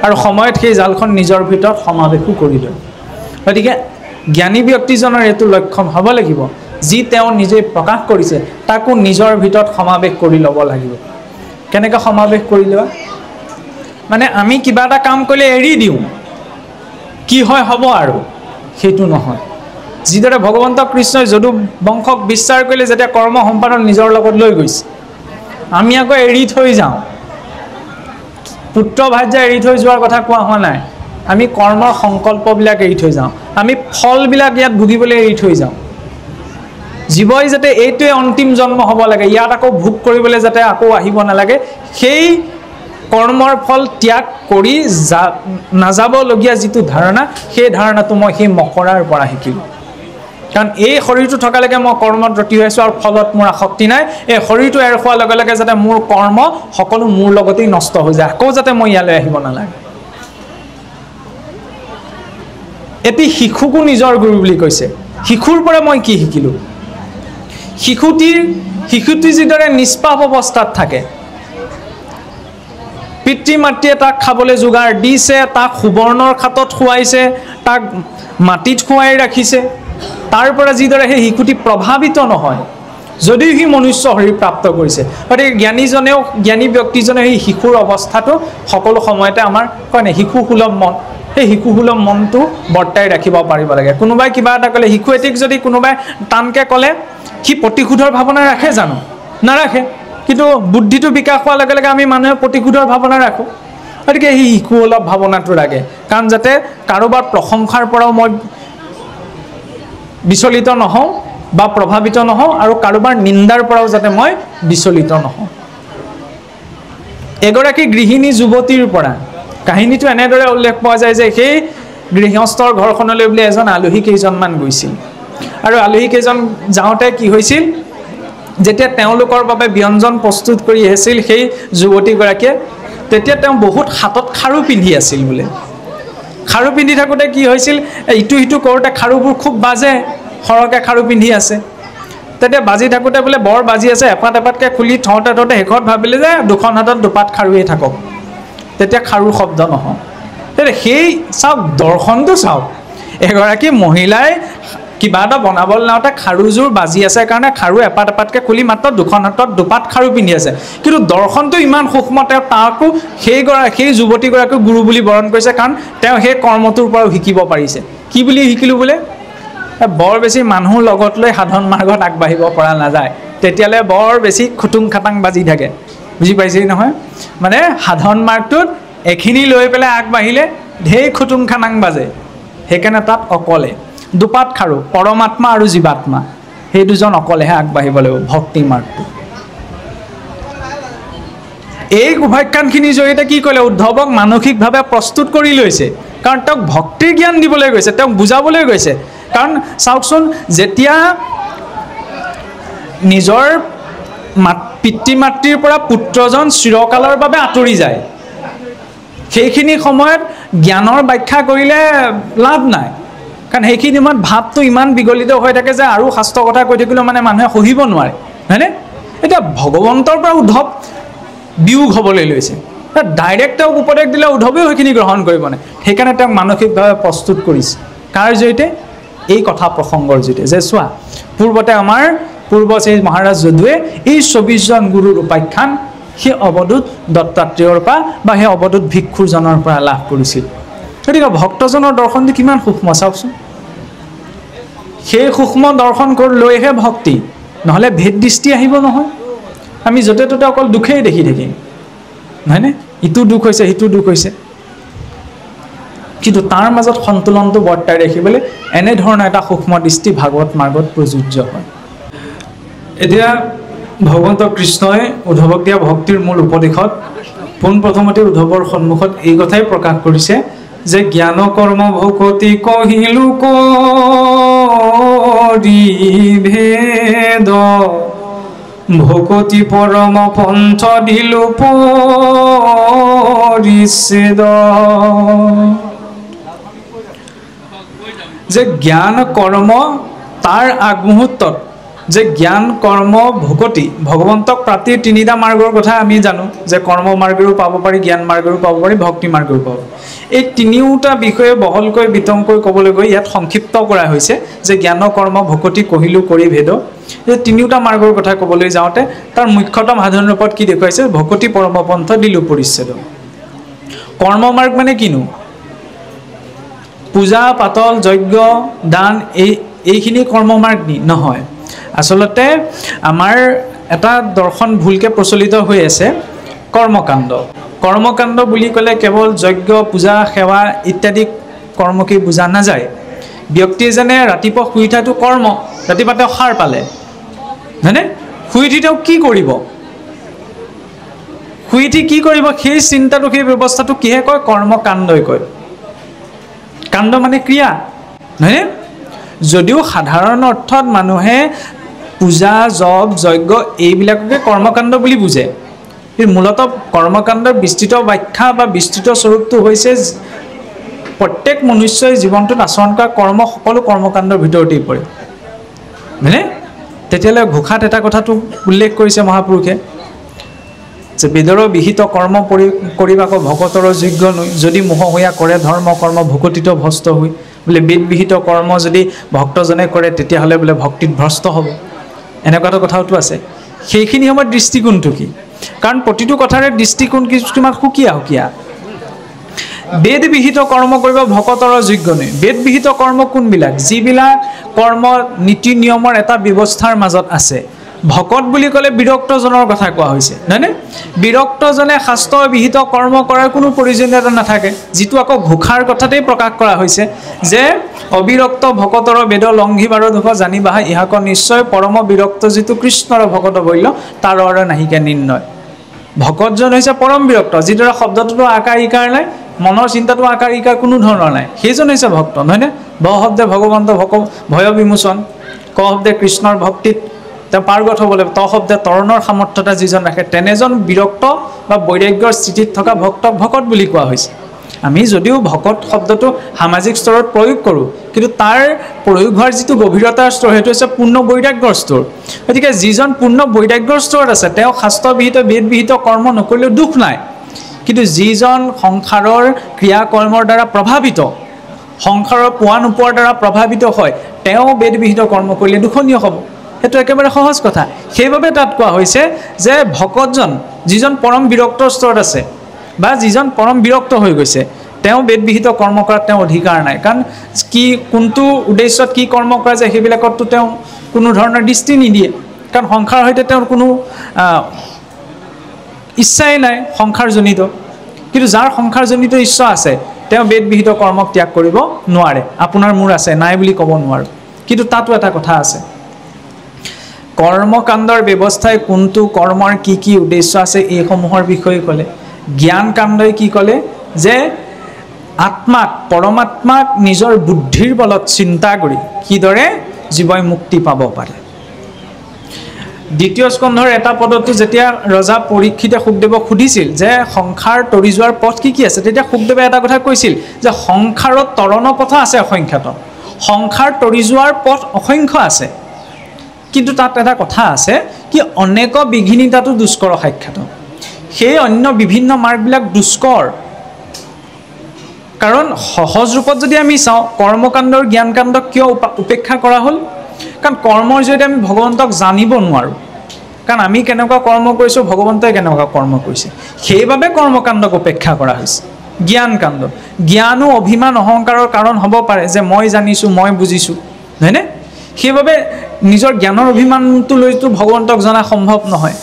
আৰু সময়ত সেই জালখন নিজৰ ভিতৰত সমাৱেশো কৰি লয়। গতিকে জ্ঞানী ব্যক্তিজনৰ এইটো লক্ষণ হ'ব লাগিব, যি তেওঁ নিজে প্ৰকাশ কৰিছে তাকো নিজৰ ভিতৰত সমাৱেশ কৰি ল'ব লাগিব। কেনেকৈ সমাৱেশ কৰি লোৱা? মানে আমি কিবা এটা কাম কৰিলে এৰি দিওঁ, কি হয় হ'ব আৰু, সেইটো নহয়। যিদৰে ভগৱন্ত কৃষ্ণই যদু বংশক বিশ্বাস কৰিলে, যেতিয়া কৰ্ম সম্পাদন নিজৰ লগত লৈ গৈছে, আমি আকৌ এৰি থৈ যাওঁ। পুত্ৰ ভাৰ্যা এৰি থৈ যোৱাৰ কথা কোৱা হোৱা নাই, আমি কৰ্মৰ সংকল্পবিলাক এৰি থৈ যাওঁ, আমি ফলবিলাক ইয়াত ভুগিবলৈ এৰি থৈ যাওঁ। জীৱই যাতে এইটোৱে অন্তিম জন্ম হ'ব লাগে, ইয়াত আকৌ ভোগ কৰিবলৈ যাতে আকৌ আহিব নালাগে, সেই কৰ্মৰ ফল ত্যাগ কৰি নাযাবলগীয়া যিটো ধাৰণা, সেই ধাৰণাটো মই সেই মকৰাৰ পৰা শিকিলোঁ। কাৰণ এই শৰীৰটো থকালৈকে মই কৰ্মত ৰতি হৈ আছোঁ আৰু ফলত মোৰ আসক্তি নাই এই শৰীৰটো এৰি খোৱাৰ লগে লগে যাতে মোৰ কৰ্ম সকলো মোৰ লগতেই নষ্ট হৈ যায় আকৌ যাতে মই ইয়ালৈ আহিব নালাগে এটি শিশুকো নিজৰ গুৰু বুলি কৈছে শিশুৰ পৰা মই কি শিকিলোঁ শিশুটি যিদৰে নিষ্পাপ অৱস্থাত থাকে পিতৃ মাতৃয়ে তাক খাবলৈ যোগাৰ দিছে তাক সুবৰ্ণৰ খাতত খুৱাইছে তাক মাটিত খুৱাই ৰাখিছে তাৰ পৰা যিদৰে সেই শিশুটি প্ৰভাৱিত নহয় যদিও সি মনুষ্য শৰীৰ প্ৰাপ্ত কৰিছে গতিকে জ্ঞানী ব্যক্তিজনে সেই শিশুৰ অৱস্থাটো সকলো সময়তে আমাৰ কয় নে শিশুসুলভ মন সেই শিশুসুলভ মনটো বৰ্তাই ৰাখিব পাৰিব লাগে কোনোবাই কিবা এটা ক'লে শিশু এটিক যদি কোনোবাই টানকৈ ক'লে সি প্ৰতিশোধৰ ভাৱনা ৰাখে জানো নাৰাখে কিন্তু বুদ্ধিটো বিকাশ হোৱাৰ লগে লগে আমি মানুহে প্ৰতিশোধৰ ভাৱনা ৰাখোঁ গতিকে সেই শিশুসুলভ ভাৱনাটো লাগে কাৰণ যাতে কাৰোবাৰ প্ৰশংসাৰ পৰাও মই বিচলিত নহওঁ বা প্ৰভাৱিত নহওঁ আৰু কাৰোবাৰ নিন্দাৰ পৰাও যাতে মই বিচলিত নহওঁ এগৰাকী গৃহিণী যুৱতীৰ পৰা কাহিনীটো এনেদৰে উল্লেখ পোৱা যায় যে সেই গৃহস্থৰ ঘৰখনলৈ বুলি এজন আলহী কেইজনমান গৈছিল আৰু আলহী কেইজন যাওঁতে কি হৈছিল যেতিয়া তেওঁলোকৰ বাবে ব্যঞ্জন প্ৰস্তুত কৰি আহিছিল সেই যুৱতীগৰাকীয়ে তেতিয়া তেওঁ বহুত হাতত খাৰু পিন্ধি আছিল বোলে খাৰু পিন্ধি থাকোঁতে কি হৈছিল ইটো সিটো কৰোঁতে খাৰুবোৰ খুব বাজে সৰহকৈ খাৰু পিন্ধি আছে তেতিয়া বাজি থাকোঁতে বোলে বৰ বাজি আছে এপাত এপাতকৈ খুলি থওঁতে শেষত ভাবিলে যে দুখন হাতত দুপাত খাৰুৱেই থাকক তেতিয়া খাৰুৰ শব্দ নহয় তেতিয়া সেই চাওক দৰ্শনটো চাওক এগৰাকী মহিলাই কিবা এটা বনাবলৈ যাওঁতে খাৰুযোৰ বাজি আছে কাৰণে খাৰু এপাত এপাতকৈ খুলি মাত্ৰ দুখন হাতত দুপাত খাৰু পিন্ধি আছে কিন্তু দৰ্শনটো ইমান সূক্ষ্ম তেওঁ তাকো সেই যুৱতীগৰাকীক গুৰু বুলি বৰণ কৰিছে কাৰণ তেওঁ সেই কৰ্মটোৰ পৰাও শিকিব পাৰিছে কি বুলি শিকিলোঁ বোলে বৰ বেছি মানুহ লগত লৈ সাধন মাৰ্গত আগবাঢ়িব পৰা নাযায় তেতিয়ালৈ বৰ বেছি খুটুং খাটাং বাজি থাকে বুজি পাইছেই নহয় মানে সাধন মাৰ্গটোত এখিনি লৈ পেলাই আগবাঢ়িলে ঢেৰ খুটুং খাটাং বাজে সেইকাৰণে তাত অকলে দুপাত খাৰু পৰমাত্মা আৰু জীৱাত্মা সেই দুজন অকলেহে আগবাঢ়িব লাগিব ভক্তি মাৰ্গটো এই উপাখ্যানখিনিৰ জৰিয়তে কি কৰিলে উদ্ধৱক মানসিকভাৱে প্ৰস্তুত কৰি লৈছে কাৰণ তেওঁক ভক্তিৰ জ্ঞান দিবলৈ গৈছে তেওঁক বুজাবলৈ গৈছে কাৰণ চাওকচোন যেতিয়া নিজৰ পিতৃ মাতৃৰ পৰা পুত্ৰজন চিৰকালৰ বাবে আঁতৰি যায় সেইখিনি সময়ত জ্ঞানৰ ব্যাখ্যা কৰিলে লাভ নাই কাৰণ সেইখিনি সময়ত ভাৱটো ইমান বিগলিত হৈ থাকে যে আৰু শাস্ত্ৰ কথা কৈ থাকিলেও মানে মানুহে সহিব নোৱাৰে হয়নে এতিয়া ভগৱন্তৰ পৰা উদ্ধৱ বিয়োগ হ'বলৈ লৈছে ডাইৰেক্ট তেওঁক উপদেশ দিলে উদ্ধৱেও সেইখিনি গ্ৰহণ কৰিব নাই সেইকাৰণে তেওঁক মানসিকভাৱে প্ৰস্তুত কৰিছে কাৰ জৰিয়তে এই কথা প্ৰসংগৰ জৰিয়তে যে চোৱা পূৰ্বতে আমাৰ পূৰ্বশ্ৰী মহাৰাজ যদুৱে এই ২৪জন গুৰুৰ উপাখ্যান সেই অৱধূত দত্তাত্ৰেয়ৰ পৰা বা সেই অৱধূত ভিক্ষুজনৰ পৰা লাভ কৰিছিল গতিকে ভক্তজনৰ দৰ্শনটো কিমান সূক্ষ্ম চাওকচোন সেই সূক্ষ্ম দৰ্শন কৰি লৈহে ভক্তি নহ'লে ভেদ দৃষ্টি আহিব নহয় আমি য'তে ত'তে অকল দুখেই দেখি থাকিম নহয়নে ইটো দুখ হৈছে সিটো দুখ হৈছে কিন্তু তাৰ মাজত সন্তুলনটো বৰ্তাই ৰাখিবলৈ এনেধৰণৰ এটা সূক্ষ্ম দৃষ্টি ভাগৱত মাৰ্গত প্ৰযোজ্য হয় এতিয়া ভগৱন্ত কৃষ্ণই উদ্ধৱক দিয়া ভক্তিৰ মূল উপদেশত পোনপ্ৰথমতে উদ্ধৱৰ সন্মুখত এই কথাই প্ৰকাশ কৰিছে যে জ্ঞান কৰ্ম ভকতি কহিলো কৰি ভেদ ভকতি পৰম পন্থ দিলো পৰিচ্ছেদ যে জ্ঞান কৰ্ম তাৰ আগমুহূৰ্তত যে জ্ঞান কৰ্ম ভকতি ভগৱন্তক প্ৰাপ্তিৰ তিনিটা মাৰ্গৰ কথা আমি জানো যে কৰ্ম মাৰ্গেও পাব পাৰি জ্ঞান মাৰ্গেও পাব পাৰি ভক্তি মাৰ্গেও পাব এই তিনিওটা বিষয়ে বহলকৈ বিতংকৈ ক'বলৈ গৈ ইয়াত সংক্ষিপ্ত কৰা হৈছে যে জ্ঞান কৰ্ম ভকতি কহিলো কৰি ভেদ এই তিনিওটা মাৰ্গৰ কথা ক'বলৈ যাওঁতে তাৰ মুখ্যতম সাধন ৰূপত কি দেখুৱাইছে ভকতি পৰমপন্থ দিলো পৰিচ্ছেদ কৰ্ম মাৰ্গ মানে কিনো পূজা পাতল যজ্ঞ দান এইখিনি কৰ্ম মাৰ্গ নহয় আচলতে আমাৰ এটা দৰ্শন ভুলকৈ প্ৰচলিত হৈ আছে কৰ্মকাণ্ড বুলি ক'লে কেৱল যজ্ঞ পূজা সেৱা ইত্যাদি কৰ্মকে বুজা নাযায় ব্যক্তি এজনে ৰাতিপুৱা শুই উঠাটো কৰ্ম ৰাতিপুৱা তেওঁ সাৰ পালে হয়নে শুই উঠি তেওঁ কি কৰিব শুই উঠি কি কৰিব সেই চিন্তাটো সেই ব্যৱস্থাটো কিহে কয় কৰ্মকাণ্ডই কয় কাণ্ড মানে ক্ৰিয়া হয়নে যদিও সাধাৰণ অৰ্থত মানুহে পূজা জপ যজ্ঞ এইবিলাককে কৰ্মকাণ্ড বুলি বুজে কিন্তু মূলত কৰ্মকাণ্ডৰ বিস্তৃত ব্যাখ্যা বা বিস্তৃত স্বৰূপটো হৈছে প্ৰত্যেক মনুষ্যই জীৱনটোত আচৰণ কৰা কৰ্ম সকলো কৰ্মকাণ্ডৰ ভিতৰতেই পৰে হয়নে তেতিয়ালে ঘোষাত এটা কথাটো উল্লেখ কৰিছে মহাপুৰুষে যে বেদৰ বিহিত কৰ্ম কৰিবাক ভকতৰ যোগ্য নৈ যদি মোহ হইয়া কৰে ধৰ্ম কৰ্ম ভকতিত ভ্ৰষ্ট হৈ বোলে বেদ বিহিত কৰ্ম যদি ভক্তজনে কৰে তেতিয়াহ'লে বোলে ভক্তিত ভ্ৰষ্ট হ'ব এনেকুৱাটো কথাটো আছে সেইখিনি সময়ত দৃষ্টিকোণটো কি কাৰণ প্ৰতিটো কথাৰে দৃষ্টিকোণ কিমান সুকীয়া সুকীয়া বেদ বিহিত কৰ্ম কৰিব ভকতৰ যোগ্য নৈ বেদ বিহিত কৰ্ম কোনবিলাক যিবিলাক কৰ্ম নীতি নিয়মৰ এটা ব্যৱস্থাৰ মাজত আছে ভকত বুলি ক'লে বিৰক্তজনৰ কথা কোৱা হৈছে নহয়নে বিৰক্তজনে শাস্ত্ৰ বিহিত কৰ্ম কৰাৰ কোনো প্ৰয়োজনীয়তা নাথাকে যিটো আকৌ ঘোষাৰ কথাতেই প্ৰকাশ কৰা হৈছে যে অবিৰক্ত ভকতৰ বেদ লংঘিবাৰ দুখ জানিবাহা ইহাক নিশ্চয় পৰম বিৰক্ত যিটো কৃষ্ণৰ ভকত বৈল্য তাৰ অৰ নাহিকে নিৰ্ণয় ভকতজন হৈছে পৰম বিৰক্ত যিদৰে শব্দটোতো আকাৰ ইকাৰ নাই মনৰ চিন্তাটো আকাৰ ইকাৰ কোনো ধৰণৰ নাই সেইজন হৈছে ভক্ত নহয়নে ব শব্দে ভগৱন্ত ভয় বিমোচন ক শব্দে কৃষ্ণৰ ভক্তিত তেওঁ পাৰ্গত হ'বলৈ ত শব্দে তৰণৰ সামৰ্থ্যতা যিজন ৰাখে তেনেজন বিৰক্ত বা বৈৰাগ্যৰ স্থিতিত থকা ভক্তক ভকত বুলি কোৱা হৈছে আমি যদিও ভকত শব্দটো সামাজিক স্তৰত প্ৰয়োগ কৰোঁ কিন্তু তাৰ প্ৰয়োগ হোৱাৰ যিটো গভীৰতাৰ স্তৰ সেইটো হৈছে পূৰ্ণ বৈৰাগ্যৰ স্তৰ গতিকে যিজন পূৰ্ণ বৈৰাগ্যৰ স্তৰত আছে তেওঁ শাস্ত্ৰবিহিত বেদবিহিত কৰ্ম নকৰিলেও দুখ নাই কিন্তু যিজন সংসাৰৰ ক্ৰিয়া কৰ্মৰ দ্বাৰা প্ৰভাৱিত সংসাৰৰ পোৱা নোপোৱাৰ দ্বাৰা প্ৰভাৱিত হয় তেওঁ বেদবিহিত কৰ্ম কৰিলে দুখনীয় হ'ব সেইটো একেবাৰে সহজ কথা সেইবাবে তাত কোৱা হৈছে যে ভকতজন যিজন পৰম বিৰক্তৰ স্তৰত আছে বা যিজন পৰম বিৰক্ত হৈ গৈছে তেওঁ বেদবিহিত কৰ্ম কৰাত তেওঁ অধিকাৰ নাই কাৰণ কি কোনটো উদ্দেশ্যত কি কৰ্ম কৰা যায় সেইবিলাকততো তেওঁ কোনো ধৰণৰ দৃষ্টি নিদিয়ে কাৰণ সংসাৰৰ সৈতে তেওঁৰ কোনো ইচ্ছাই নাই সংসাৰজনিত কিন্তু যাৰ সংসাৰজনিত ইচ্ছা আছে তেওঁ বেদবিহিত কৰ্মক ত্যাগ কৰিব নোৱাৰে আপোনাৰ মোৰ আছে নাই বুলি ক'ব নোৱাৰো কিন্তু তাতো এটা কথা আছে কৰ্মকাণ্ডৰ ব্যৱস্থাই কোনটো কৰ্মৰ কি কি উদ্দেশ্য আছে এই সমূহৰ বিষয়ে ক'লে জ্ঞান কাণ্ডই কি ক'লে যে আত্মাক পৰমাত্মাক নিজৰ বুদ্ধিৰ বলত চিন্তা কৰি কিদৰে জীৱই মুক্তি পাব পাৰে দ্বিতীয় স্কন্ধৰ এটা পদটো যেতিয়া ৰজা পৰীক্ষিতে শুকদেৱক সুধিছিল যে সংসাৰ তৰি যোৱাৰ পথ কি কি আছে তেতিয়া শুকদেৱে এটা কথা কৈছিল যে সংসাৰত তৰণ পথ আছে অসংখ্যত সংসাৰ তৰি যোৱাৰ পথ অসংখ্য আছে কিন্তু তাত এটা কথা আছে কি অনেক বিঘিনিতাটো দুষ্কৰ সাক্ষাৎ সেই অন্য বিভিন্ন মাৰ্গবিলাক দুষ্কৰ কাৰণ সহজ ৰূপত যদি আমি চাওঁ কৰ্মকাণ্ডৰ জ্ঞানকাণ্ডক কিয় উপেক্ষা কৰা হ'ল কাৰণ কৰ্মৰ জৰিয়তে আমি ভগৱন্তক জানিব নোৱাৰোঁ কাৰণ আমি কেনেকুৱা কৰ্ম কৰিছোঁ ভগৱন্তই কেনেকুৱা কৰ্ম কৰিছে সেইবাবে কৰ্মকাণ্ডক উপেক্ষা কৰা হৈছে জ্ঞানকাণ্ড জ্ঞানো অভিমান অহংকাৰৰ কাৰণ হ'ব পাৰে যে মই জানিছোঁ মই বুজিছোঁ হয়নে সেইবাবে নিজৰ জ্ঞানৰ অভিমানটো লৈতো ভগৱন্তক জনা সম্ভৱ নহয়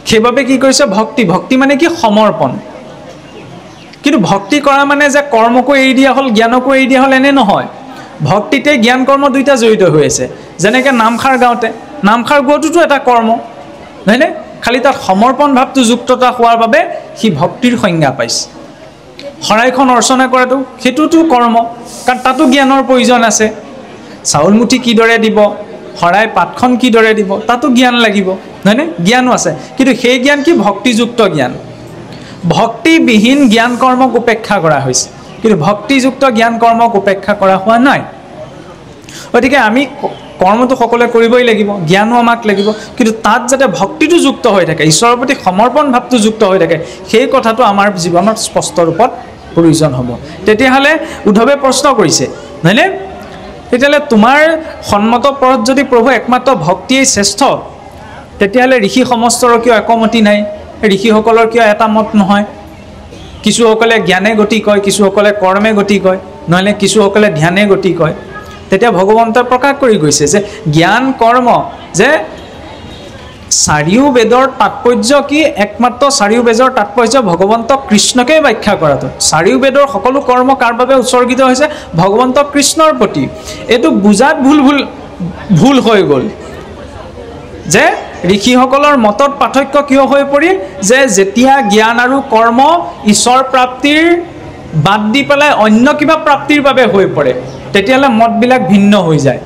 সেইবাবে কি কৰিছে ভক্তি মানে কি সমৰ্পণ কিন্তু ভক্তি কৰা মানে যে কৰ্মকো এৰি দিয়া হ'ল জ্ঞানকো এৰি দিয়া হ'ল এনে নহয় ভক্তিতে জ্ঞান কৰ্ম দুইটা জড়িত হৈ আছে যেনেকৈ নামখাৰ গাওঁতে নামখাৰ গোৱাটোতো এটা কৰ্ম হয়নে খালি তাত সমৰ্পণ ভাৱটো যুক্ততা হোৱাৰ বাবে সি ভক্তিৰ সংজ্ঞা পাইছে শৰাইখন অৰ্চনা কৰাটো সেইটোতো কৰ্ম কাৰণ তাতো জ্ঞানৰ প্ৰয়োজন আছে চাউল মুঠি কিদৰে দিব শৰাই পাতখন কিদৰে দিব তাতো জ্ঞান লাগিব হয়নে জ্ঞানো আছে কিন্তু সেই জ্ঞান কি ভক্তিযুক্ত জ্ঞান ভক্তিবিহীন জ্ঞান কৰ্মক উপেক্ষা কৰা হৈছে কিন্তু ভক্তিযুক্ত জ্ঞান কৰ্মক উপেক্ষা কৰা হোৱা নাই গতিকে আমি কৰ্মটো সকলোৱে কৰিবই লাগিব জ্ঞানো আমাক লাগিব কিন্তু তাত যাতে ভক্তিটো যুক্ত হৈ থাকে ঈশ্বৰৰ প্ৰতি সমৰ্পণ ভাৱটো যুক্ত হৈ থাকে সেই কথাটো আমাৰ জীৱনত স্পষ্ট ৰূপত প্ৰয়োজন হ'ব তেতিয়াহ'লে উদ্ধৱে প্ৰশ্ন কৰিছে হয়নে তেতিয়াহ'লে তোমাৰ সন্মত পৰত যদি প্ৰভু একমাত্ৰ ভক্তিয়েই শ্ৰেষ্ঠ তেতিয়াহ'লে ঋষি সমস্তৰ কিয় একমতি নাই ঋষিসকলৰ কিয় এটা মত নহয় কিছুসকলে জ্ঞানে গতি কয় কিছুসকলে কৰ্মে গতি কয় নহ'লে কিছুসকলে ধ্যানে গতি কয় তেতিয়া ভগৱন্তই প্ৰকাশ কৰি গৈছে যে জ্ঞান কৰ্ম যে চাৰিও বেদৰ তাৎপৰ্য কি একমাত্ৰ চাৰিও বেদৰ তাৎপৰ্য ভগৱন্ত কৃষ্ণকে ব্যাখ্যা কৰাটো চাৰিও বেদৰ সকলো কৰ্ম কাৰ বাবে উৎসৰ্গিত হৈছে ভগৱন্ত কৃষ্ণৰ প্ৰতি এইটো বুজাত ভুল হৈ গ'ল যে ঋষিসকলৰ মতত পাৰ্থক্য কিয় হৈ পৰিল যে যেতিয়া জ্ঞান আৰু কৰ্ম ঈশ্বৰ প্ৰাপ্তিৰ বাদ দি পেলাই অন্য কিবা প্ৰাপ্তিৰ বাবে হৈ পৰে তেতিয়াহ'লে মতবিলাক ভিন্ন হৈ যায়।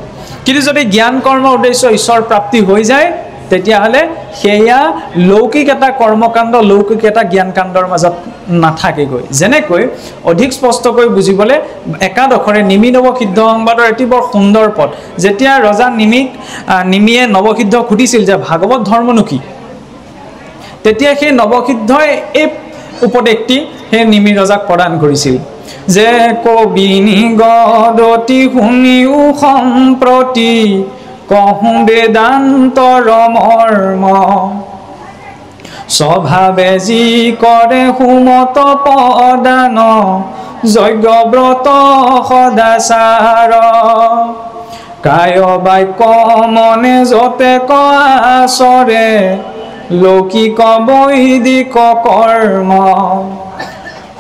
কিন্তু যদি জ্ঞান কৰ্ম উদ্দেশ্য ঈশ্বৰ প্ৰাপ্তি হৈ যায় তেতিয়াহ'লে সেয়া লৌকিক এটা কৰ্মকাণ্ড লৌকিক এটা জ্ঞানকাণ্ডৰ মাজত নাথাকেগৈ। যেনেকৈ অধিক স্পষ্টকৈ বুজিবলৈ একাদশৰে নিমি নৱসিদ্ধ সংবাদৰ এটি বৰ সুন্দৰ পদ। যেতিয়া ৰজা নিমিয়ে নৱসিদ্ধক সুধিছিল যে ভাগৱত ধৰ্মনো কি, তেতিয়া সেই নৱসিদ্ধই এই উপদেশটি সেই নিমি ৰজাক প্ৰদান কৰিছিল যে কবিনি গদতি শুনিও সম্প্ৰতি কহো বেদান্তৰ মৰ্ম স্বভাৱে যি কৰে সুমত পদান যজ্ঞ ব্ৰত সদাচাৰ কায় বাক্য মনে যতে কাচৰে লৌকিক বৈদিক কৰ্ম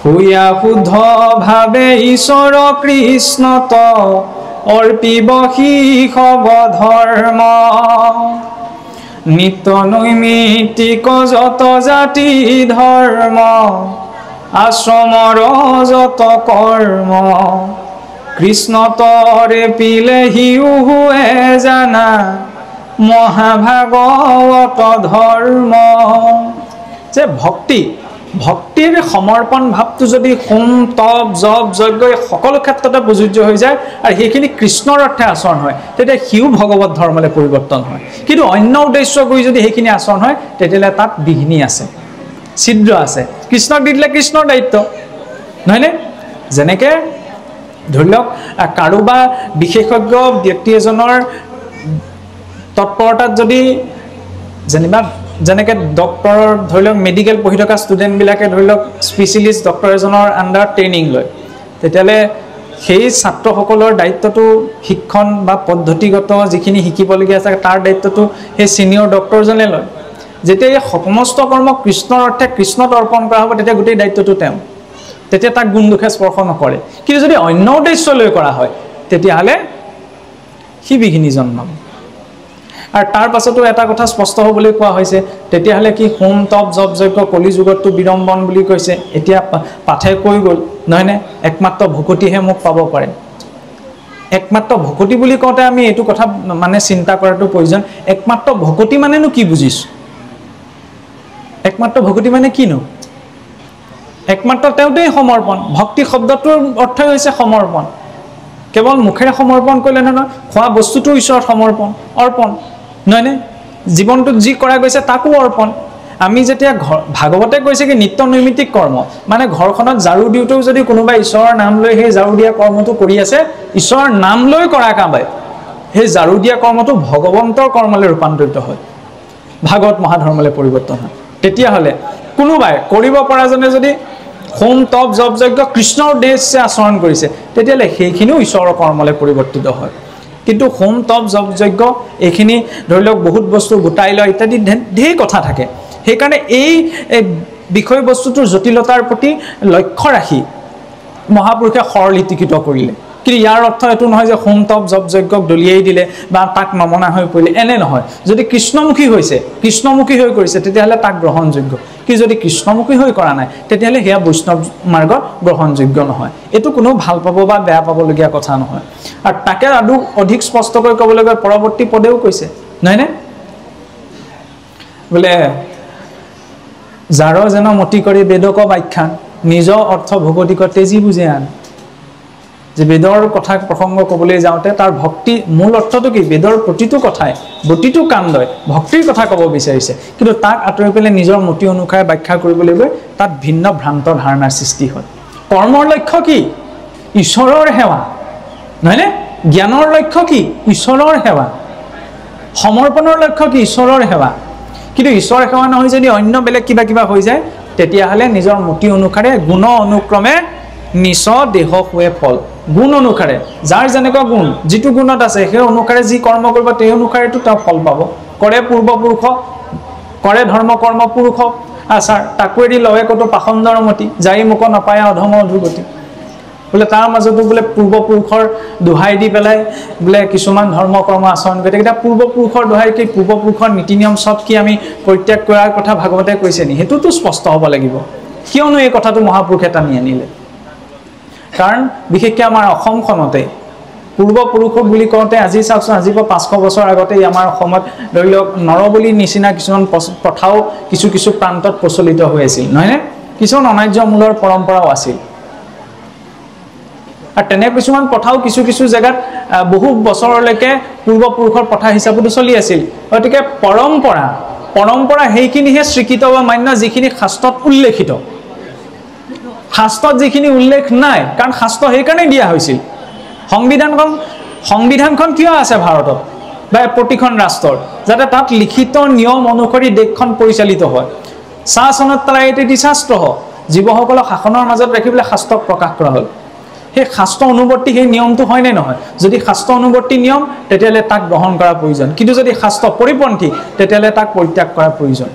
হুয়া শুদ্ধ ভাৱে ঈশ্বৰ কৃষ্ণত অৰ্পিব শিৱ ধৰ্ম নিত্য নৈমিত্তিক যত জাতি ধৰ্ম আশ্ৰমৰ যত কৰ্ম কৃষ্ণতৰে পিলে হিউ হুৱে জানা মহাভাগৱত ধৰ্ম। যে ভক্তিৰ সমৰ্পণ ভাৱটো যদি হোম তপ জপ যজ্ঞ সকলো ক্ষেত্ৰতে প্ৰযোজ্য হৈ যায় আৰু সেইখিনি কৃষ্ণৰ অৰ্থে আচৰণ হয় তেতিয়া সিও ভগৱত ধৰ্মলৈ পৰিৱৰ্তন হয়। কিন্তু অন্য উদ্দেশ্য কৰি যদি সেইখিনি আচৰণ হয় তেতিয়াহ'লে তাত বিঘিনি আছে, ছিদ্ৰ আছে। কৃষ্ণক দি দিলে কৃষ্ণৰ দায়িত্ব, নহয়নে? যেনেকৈ ধৰি লওক কাৰোবা বিশেষজ্ঞ ব্যক্তি এজনৰ তৎপৰতাত যদি যেনেকৈ ডক্টৰৰ ধৰি লওক মেডিকেল পঢ়ি থকা ষ্টুডেণ্টবিলাকে ধৰি লওক স্পেচিয়েলিষ্ট ডক্টৰ এজনৰ আণ্ডাৰত ট্ৰেইনিং লয়, তেতিয়াহ'লে সেই ছাত্ৰসকলৰ দায়িত্বটো শিক্ষণ বা পদ্ধতিগত যিখিনি শিকিবলগীয়া আছে তাৰ দায়িত্বটো সেই ছিনিয়ৰ ডক্টৰজনে লয়। যেতিয়া এই সমস্ত কৰ্ম কৃষ্ণৰ অৰ্থে কৃষ্ণত অৰ্পণ কৰা হ'ব তেতিয়া গোটেই দায়িত্বটো তেওঁ, তেতিয়া তাক গুণ দুখে স্পৰ্শ নকৰে। কিন্তু যদি অন্য উদ্দেশ্য লৈ কৰা হয় তেতিয়াহ'লে সি বিঘিনি জন্মাব। আৰু তাৰ পাছতো এটা কথা স্পষ্ট হ'বলৈ কোৱা হৈছে, তেতিয়াহ'লে কি হোম তপ জপ যজ্ঞ কলি যুগতটো বিড়ম্বন বুলি কৈছে, এতিয়া পাঠে কৈ গ'ল নহয়নে একমাত্ৰ ভকতিহে মোক পাব পাৰে। একমাত্ৰ ভকতি বুলি কওঁতে আমি এইটো কথা মানে চিন্তা কৰাটো প্ৰয়োজন, একমাত্ৰ ভকতি মানেনো কি বুজিছোঁ? একমাত্ৰ ভকতি মানে কিনো? একমাত্ৰ তেওঁতেই সমৰ্পণ। ভক্তি শব্দটোৰ অৰ্থই হৈছে সমৰ্পণ। কেৱল মুখেৰে সমৰ্পণ কৰিলে নহয়, খোৱা বস্তুটো ঈশ্বৰৰ সমৰ্পণ অৰ্পণ, নহয়নে? জীৱনটোত যি কৰা গৈছে তাকো অৰ্পণ। আমি যেতিয়া ভাগৱতে কৈছে কি নিত্য নৈমিত্তিক কৰ্ম, মানে ঘৰখনত ঝাৰু দিওঁতেও যদি কোনোবাই ঈশ্বৰৰ নাম লৈ সেই ঝাৰু দিয়া কৰ্মটো কৰি আছে, ঈশ্বৰৰ নাম লৈ কৰা কামে সেই ঝাৰু দিয়া কৰ্মটো ভগৱন্তৰ কৰ্মলৈ ৰূপান্তৰিত হয়, ভাগৱত মহাধৰ্মলৈ পৰিৱৰ্তন হয়। তেতিয়াহ'লে কোনোবাই কৰিব পৰাজনে যদি হোম তপ জপ যজ্ঞ কৃষ্ণৰ উদ্দেশ্যে আচৰণ কৰিছে তেতিয়াহ'লে সেইখিনিও ঈশ্বৰৰ কৰ্মলৈ পৰিৱৰ্তিত হয়। কিন্তু হোম তপ জপ যজ্ঞ এইখিনি ধৰি লওক বহুত বস্তু গোটাই লয় ইত্যাদি ঢেৰ কথা থাকে। সেইকাৰণে এই বিষয়বস্তুটোৰ জটিলতাৰ প্ৰতি লক্ষ্য ৰাখি মহাপুৰুষে সৰলীকৃত কৰিলে। কিন্তু ইয়াৰ অৰ্থ এইটো নহয় যে হোম তপ জপ যজ্ঞক দলিয়াই দিলে বা তাক নমনা হৈ পৰিলে, এনে নহয়। যদি কৃষ্ণমুখী হৈছে, কৃষ্ণমুখী হৈ কৰিছে তেতিয়াহ'লে তাক গ্ৰহণযোগ্য। কিন্তু যদি কৃষ্ণমুখী হৈ কৰা নাই তেতিয়াহ'লে সেয়া বৈষ্ণৱ মাৰ্গত গ্ৰহণযোগ্য নহয়। এইটো কোনো ভাল পাব বা বেয়া পাবলগীয়া কথা নহয়। আৰু তাকে আৰু অধিক স্পষ্টকৈ ক'বলৈ গ'লে পৰৱৰ্তী পদেও কৈছে, নহয়নে? বোলে যাৰ যেন মতি কৰি বেদক ব্যাখ্যান নিজ অৰ্থ ভগতিক তেজি বুজে আন। যে বেদৰ কথা প্ৰসংগ ক'বলৈ যাওঁতে তাৰ ভক্তি মূল অৰ্থটো কি? বেদৰ প্ৰতিটো কথাই প্ৰতিটো কাণ্ডই ভক্তিৰ কথা ক'ব বিচাৰিছে, কিন্তু তাক আঁতৰি পেলাই নিজৰ মতি অনুসাৰে ব্যাখ্যা কৰিবলৈ গৈ তাত ভিন্ন ভ্ৰান্ত ধাৰণাৰ সৃষ্টি হয়। কৰ্মৰ লক্ষ্য কি? ঈশ্বৰৰ সেৱা, নহয়নে? জ্ঞানৰ লক্ষ্য কি? ঈশ্বৰৰ সেৱা। সমৰ্পণৰ লক্ষ্য কি? ঈশ্বৰৰ সেৱা। কিন্তু ঈশ্বৰৰ সেৱা নহয় যদি অন্য বেলেগ কিবা কিবা হৈ যায় তেতিয়াহ'লে নিজৰ মতি অনুসাৰে গুণ অনুক্ৰমে নিচ দেহ শুৱে ফল। গুণ অনুসাৰে যাৰ যেনেকুৱা গুণ যিটো গুণত আছে সেই অনুসাৰে যি কৰ্ম কৰিব সেই অনুসাৰেতো তেওঁ ফল পাব। কৰে পূৰ্বপুৰুষ, কৰে ধৰ্ম কৰ্ম পুৰুষ আচাৰ, তাকো এৰি লয়ে কতো পাখণ্ডৰ মতি, যাই মোক নাপায় অধম অধুগতি। বোলে তাৰ মাজতো বোলে পূৰ্বপুৰুষৰ দোহাই দি পেলাই বোলে কিছুমান ধৰ্ম কৰ্ম আচৰণ কৰি থাকে। পূৰ্বপুৰুষৰ দোহাই কি পূৰ্বপুৰুষৰ নীতি নিয়ম চব কি আমি পৰিত্যাগ কৰাৰ কথা ভাগৱতে কৈছে নি? সেইটোতো স্পষ্ট হ'ব লাগিব। কিয়নো এই কথাটো মহাপুৰুষে টানি আনিলে? কাৰণ বিশেষকৈ আমাৰ অসমখনতে পূৰ্বপুৰুষ বুলি কওঁতে আজি চাওকচোন, আজিৰ পৰা 500 বছৰ আগতেই আমাৰ অসমত ধৰি লওক নৰবলিৰ নিচিনা কিছুমান প্ৰথাও কিছু কিছু প্ৰান্তত প্ৰচলিত হৈ আছিল, নহয়নে? কিছুমান অনাৰ্যমূলৰ পৰম্পৰাও আছিল। আৰু তেনে কিছুমান প্ৰথাও কিছু কিছু জেগাত বহু বছৰলৈকে পূৰ্বপুৰুষৰ প্ৰথা হিচাপতো চলি আছিল। গতিকে পৰম্পৰা সেইখিনিহে স্বীকৃত বা মান্য যিখিনি শাস্ত্ৰত উল্লেখিত। শাস্ত্ৰত যিখিনি উল্লেখ নাই, কাৰণ শাস্ত্ৰ সেইকাৰণে দিয়া হৈছিল। সংবিধানখন কিয় আছে ভাৰতত বা প্ৰতিখন ৰাষ্ট্ৰৰ? যাতে তাত লিখিত নিয়ম অনুসৰি দেশখন পৰিচালিত হয়। শাসনত ত্ৰায়তে ইতি শাস্ত্ৰঃ, জীৱসকলক শাসনৰ মাজত ৰাখিবলৈ শাস্ত্ৰক প্ৰকাশ কৰা হ'ল। সেই শাস্ত্ৰ অনুবৰ্তী সেই নিয়মটো হয় নে নহয়? যদি শাস্ত্ৰ অনুবৰ্তী নিয়ম, তেতিয়াহ'লে তাক গ্ৰহণ কৰাৰ প্ৰয়োজন। কিন্তু যদি শাস্ত্ৰ পৰিপন্থী, তেতিয়াহ'লে তাক পৰিত্যাগ কৰাৰ প্ৰয়োজন,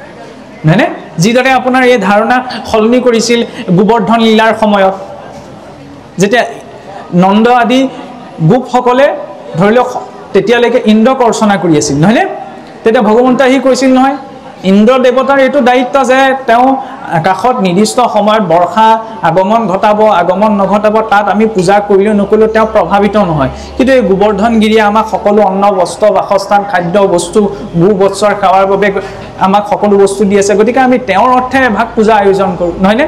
নহয়নে? যিদৰে আপোনাৰ এই ধাৰণা সলনি কৰিছিল গোবৰ্ধন লীলাৰ সময়ত, যেতিয়া নন্দ আদি গোপসকলে ধৰি লওক তেতিয়ালৈকে ইন্দ্ৰক অৰ্চনা কৰি আছিল, নহয়নে? তেতিয়া ভগৱন্তই আহি কৈছিল নহয়, ইন্দ্ৰ দেৱতাৰ এইটো দায়িত্ব যে তেওঁ আকাশত নিৰ্দিষ্ট সময়ত বৰ্ষা আগমন ঘটাব, আগমন নঘটাব, তাত আমি পূজা কৰিলেও নকৰিলেও তেওঁ প্ৰভাৱিত নহয়। কিন্তু এই গোবৰ্ধনগিৰিয়ে আমাক সকলো অন্ন বস্ত্ৰ বাসস্থান খাদ্য বস্তু গো বৎসৰ সেৱাৰ বাবে আমাক সকলো বস্তু দি আছে। গতিকে আমি তেওঁৰ অৰ্থে এভাগ পূজা আয়োজন কৰোঁ, নহয়নে?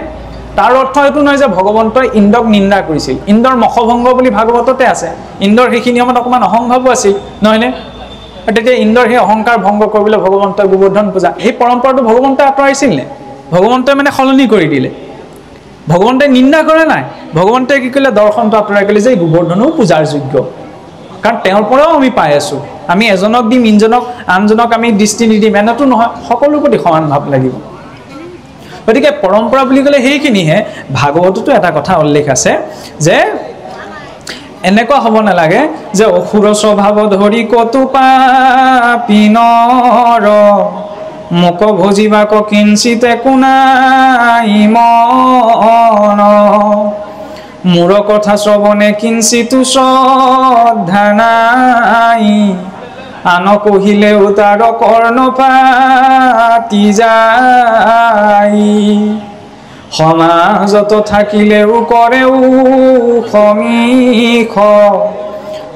তাৰ অৰ্থ এইটো নহয় যে ভগৱন্তই ইন্দ্ৰক নিন্দা কৰিছিল। ইন্দ্ৰৰ মখভংগ বুলি ভাগৱততে আছে। ইন্দ্ৰৰ সেইখিনি সময়ত অকণমান অহংভাৱো আছিল, নহয়নে? তেতিয়া ইন্দ্ৰৰ সেই অহংকাৰ ভংগ কৰিবলৈ ভগৱন্তই গোবৰ্ধন পূজা, সেই পৰম্পৰাটো ভগৱন্তই আঁতৰাইছিল নে? ভগৱন্তই মানে সলনি কৰি দিলে। ভগৱন্তই নিন্দা কৰা নাই, ভগৱন্তই কি কৰিলে? দৰ্শনটো আঁতৰাই কৰিলে যে গোবৰ্ধনো পূজাৰ যোগ্য, কাৰণ তেওঁৰ পৰাও আমি পাই আছোঁ। আমি এজনক দিম, আনজনক আমি দৃষ্টি নিদিম, এনেতো নহয়। সকলোৰ প্ৰতি সমান ভাৱ লাগিব। গতিকে পৰম্পৰা বুলি ক'লে সেইখিনিহে। ভাগৱততো এটা কথা উল্লেখ আছে যে এনেকুৱা হ'ব নালাগে যে অসুৰ স্বভাৱ ধৰি কতু পাপী নৰ, মোক ভজিবাক কিঞ্চিত একো নাই মন, মোৰ কথা শ্ৰৱণে কিঞ্চিতো শ্ৰদ্ধা নাই, আন কহিলেও তাৰ কৰ্ণ ফাটি যায়, সমাজত থাকিলেও কৰেও সমীখ,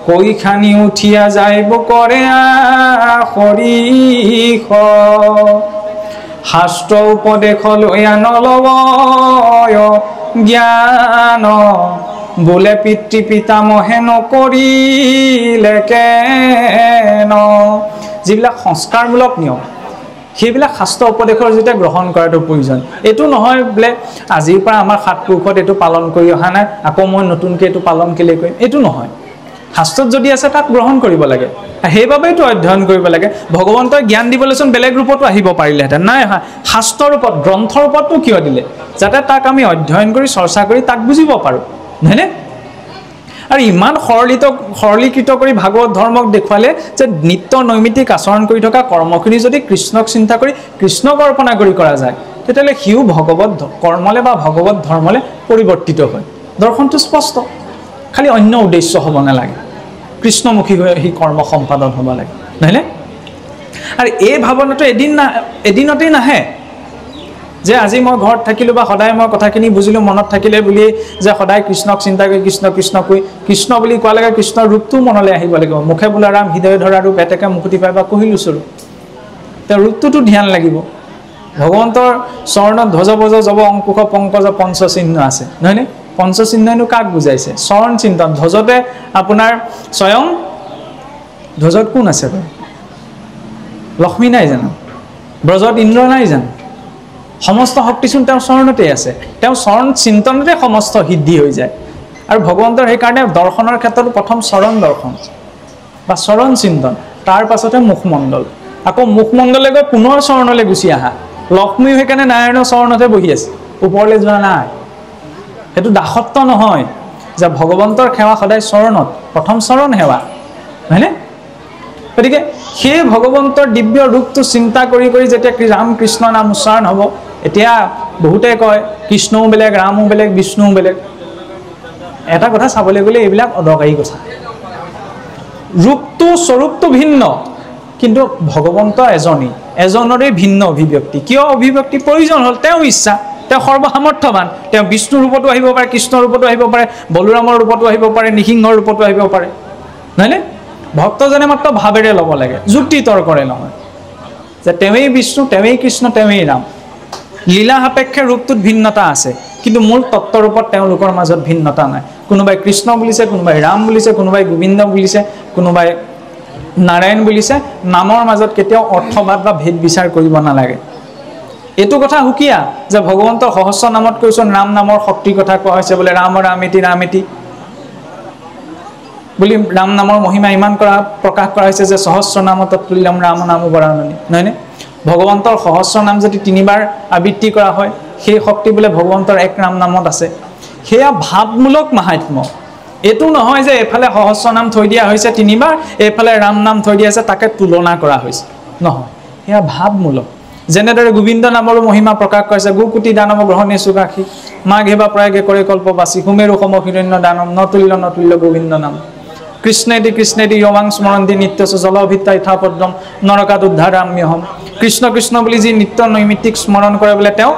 কৈ খানি উঠিয়া যাইব কৰে সৰিষ, শাস্ত্ৰ উপদেশ লৈ নলয় জ্ঞান, বোলে পিতৃ পিতামহে নকৰিলে কেন। যিবিলাক সংস্কাৰমূলক নিয়ম, সেইবিলাক শাস্ত্ৰ উপদেশৰ যেতিয়া গ্ৰহণ কৰাটো প্ৰয়োজন। এইটো নহয় বোলে আজিৰ পৰা আমাৰ সাত পুৰুষত এইটো পালন কৰি অহা নাই, আকৌ মই নতুনকৈ এইটো পালন কেলৈ কৰিম, এইটো নহয়। শাস্ত্ৰত যদি আছে তাক গ্ৰহণ কৰিব লাগে, সেইবাবেইতো অধ্যয়ন কৰিব লাগে। ভগৱন্তই জ্ঞান দিবলৈচোন বেলেগ ৰূপতো আহিব পাৰিলেহেঁতেন, নাই অহা। শাস্ত্ৰৰ ৰূপত, গ্ৰন্থৰ ৰূপতনো কিয় দিলে? যাতে তাক আমি অধ্যয়ন কৰি চৰ্চা কৰি তাক বুজিব পাৰোঁ, নহয়নে? আৰু ইমান সৰলীকৃত কৰি ভাগৱত ধৰ্মক দেখুৱালে যে নিত্য নৈমিত্তিক আচৰণ কৰি থকা কৰ্মখিনি যদি কৃষ্ণক চিন্তা কৰি কৃষ্ণক অৰ্পণা কৰি কৰা যায়, তেতিয়াহ'লে সিও ভগৱত কৰ্মলে বা ভগৱত ধৰ্মলে পৰিৱৰ্তিত হয়। দৰ্শনটো স্পষ্ট, খালি অন্য উদ্দেশ্য হ'ব নালাগে, কৃষ্ণমুখী হৈ সেই কৰ্ম সম্পাদন হ'ব লাগে, নহয়নে? আৰু এই ভাৱনাটো এদিনতেই নাহে যে আজি মই ঘৰত থাকিলোঁ বা সদায় মই কথাখিনি বুজিলোঁ, মনত থাকিলে বুলি যে সদায় কৃষ্ণক চিন্তা কৰি কৃষ্ণ কৃষ্ণ কৰি কৃষ্ণ বুলি কোৱা লাগে কৃষ্ণৰ ৰূপটোও মনলৈ আহিব লাগিব। মুখে বোলা ৰাম, হৃদয় ধৰা ৰূপ, এতেকে মুকুতি পাই বা কহিলোঁ স্বৰূপ, তেওঁ ৰূপটোতো ধ্যান লাগিব। ভগৱন্তৰ চৰণত ধ্বজ বজ জব অংকুশ পংকজ পঞ্চচিহ্ন আছে, নহয়নে? পঞ্চচিহ্নইনো কাক বুজাইছে? চৰণ চিন্তন। ধ্বজতে আপোনাৰ স্বয়ং ধ্বজত কোন আছে বাৰু? লক্ষ্মী নাই জানো? ব্ৰজত ইন্দ্ৰ নাই জানো? সমস্ত শক্তিচোন তেওঁৰ চৰণতেই আছে। তেওঁ চৰণ চিন্তনতে সমস্ত সিদ্ধি হৈ যায়। আৰু ভগৱন্তৰ সেইকাৰণে দৰ্শনৰ ক্ষেত্ৰত প্ৰথম চৰণ দৰ্শন বা চৰণ চিন্তন, তাৰ পাছতে মুখমণ্ডল, আকৌ মুখমণ্ডলে গৈ পুনৰ চৰণলৈ গুচি আহা। লক্ষ্মীও সেইকাৰণে নাৰায়ণৰ চৰণতে বহি আছে, ওপৰলৈ যোৱা নাই। সেইটো দাসত্ব নহয় যে ভগৱন্তৰ সেৱা সদায় চৰণত, প্ৰথম চৰণ সেৱা, হয়নে? গতিকে সেই ভগৱন্তৰ দিব্য ৰূপটো চিন্তা কৰি কৰি যেতিয়া ৰাম কৃষ্ণ নাম উচ্চাৰণ হ'ব, এতিয়া বহুতে কয় কৃষ্ণও বেলেগ, ৰামো বেলেগ, বিষ্ণুও বেলেগ। এটা কথা চাবলৈ গ'লে এইবিলাক অদৰকাৰী কথা। ৰূপটো স্বৰূপটো ভিন্ন, কিন্তু ভগৱন্ত এজনৰে ভিন্ন অভিব্যক্তি। কিয় অভিব্যক্তি প্ৰয়োজন হ'ল? তেওঁৰ ইচ্ছা, তেওঁ সৰ্বসামৰ্থ্যৱান। তেওঁ বিষ্ণুৰ ৰূপতো আহিব পাৰে, কৃষ্ণৰ ৰূপতো আহিব পাৰে, বলোৰামৰ ৰূপতো আহিব পাৰে, নৃসিংহৰ ৰূপতো আহিব পাৰে, নহয়নে? ভক্তজনে মাত্ৰ ভাৱেৰে ল'ব লাগে, যুক্তি তৰ্কৰে নহয়, যে তেওঁৱেই বিষ্ণু, তেওঁৱেই কৃষ্ণ, তেওঁৱেই ৰাম। লীলা সাপেক্ষে ৰূপটোত ভিন্নতা আছে, কিন্তু মূল তত্ত্বৰূপত তেওঁলোকৰ মাজত ভিন্নতা নাই। কোনোবাই কৃষ্ণ বুলিছে, কোনোবাই ৰাম বুলিছে, কোনোবাই গোবিন্দ বুলিছে, কোনোবাই নাৰায়ণ বুলিছে। নামৰ মাজত কেতিয়াও অৰ্থবাদ বা ভেদ বিচাৰ কৰিব নালাগে। এইটো কথা সুকীয়া যে ভগৱন্তৰ সহস্ৰ নামত কৈছোন ৰাম নামৰ শক্তিৰ কথা কোৱা হৈছে, বোলে ৰাম ৰামেতি ৰামেতি বুলি ৰাম নামৰ মহিমা ইমান প্ৰকাশ কৰা হৈছে যে সহস্ৰ নাম তৎতুল্যম ৰাম নাম বৰাননি, নহয়নে? ভগৱন্তৰ সহস্ৰ নাম যদি 3বাৰ আবৃত্তি কৰা হয়, সেই শক্তি বোলে ভগৱন্তৰ এক ৰাম নামত আছে। সেয়া ভাৱমূলক মাহাত্ম্য। এইটো নহয় যে এফালে সহস্ৰ নাম থৈ দিয়া হৈছে 3বাৰ, এইফালে ৰাম নাম থৈ দিয়া আছে, তাকে তুলনা কৰা হৈছে, নহয়। সেয়া ভাৱমূলক। যেনেদৰে গোবিন্দ নামৰো মহিমা প্ৰকাশ কৰিছে, গোকুটি দানৱ গ্ৰহণে চুকাশী, মা ঘেবা প্ৰয়াগে কৰে কল্পবাসী, সুমেৰু সম হিৰণ্য দানৱ, নতুল্য নতুল্য গোবিন্দ নাম। কৃষ্ণেদি কৃষ্ণেদি য়মাং স্মৰণতি নিত্য জলভিত্তা ইথাপদ্ৰম নৰকাত উদ্ধাৰাম্যহম। কৃষ্ণ কৃষ্ণ বুলি যি নিত্য নৈমিত্তিক স্মৰণ কৰে বোলে তেওঁ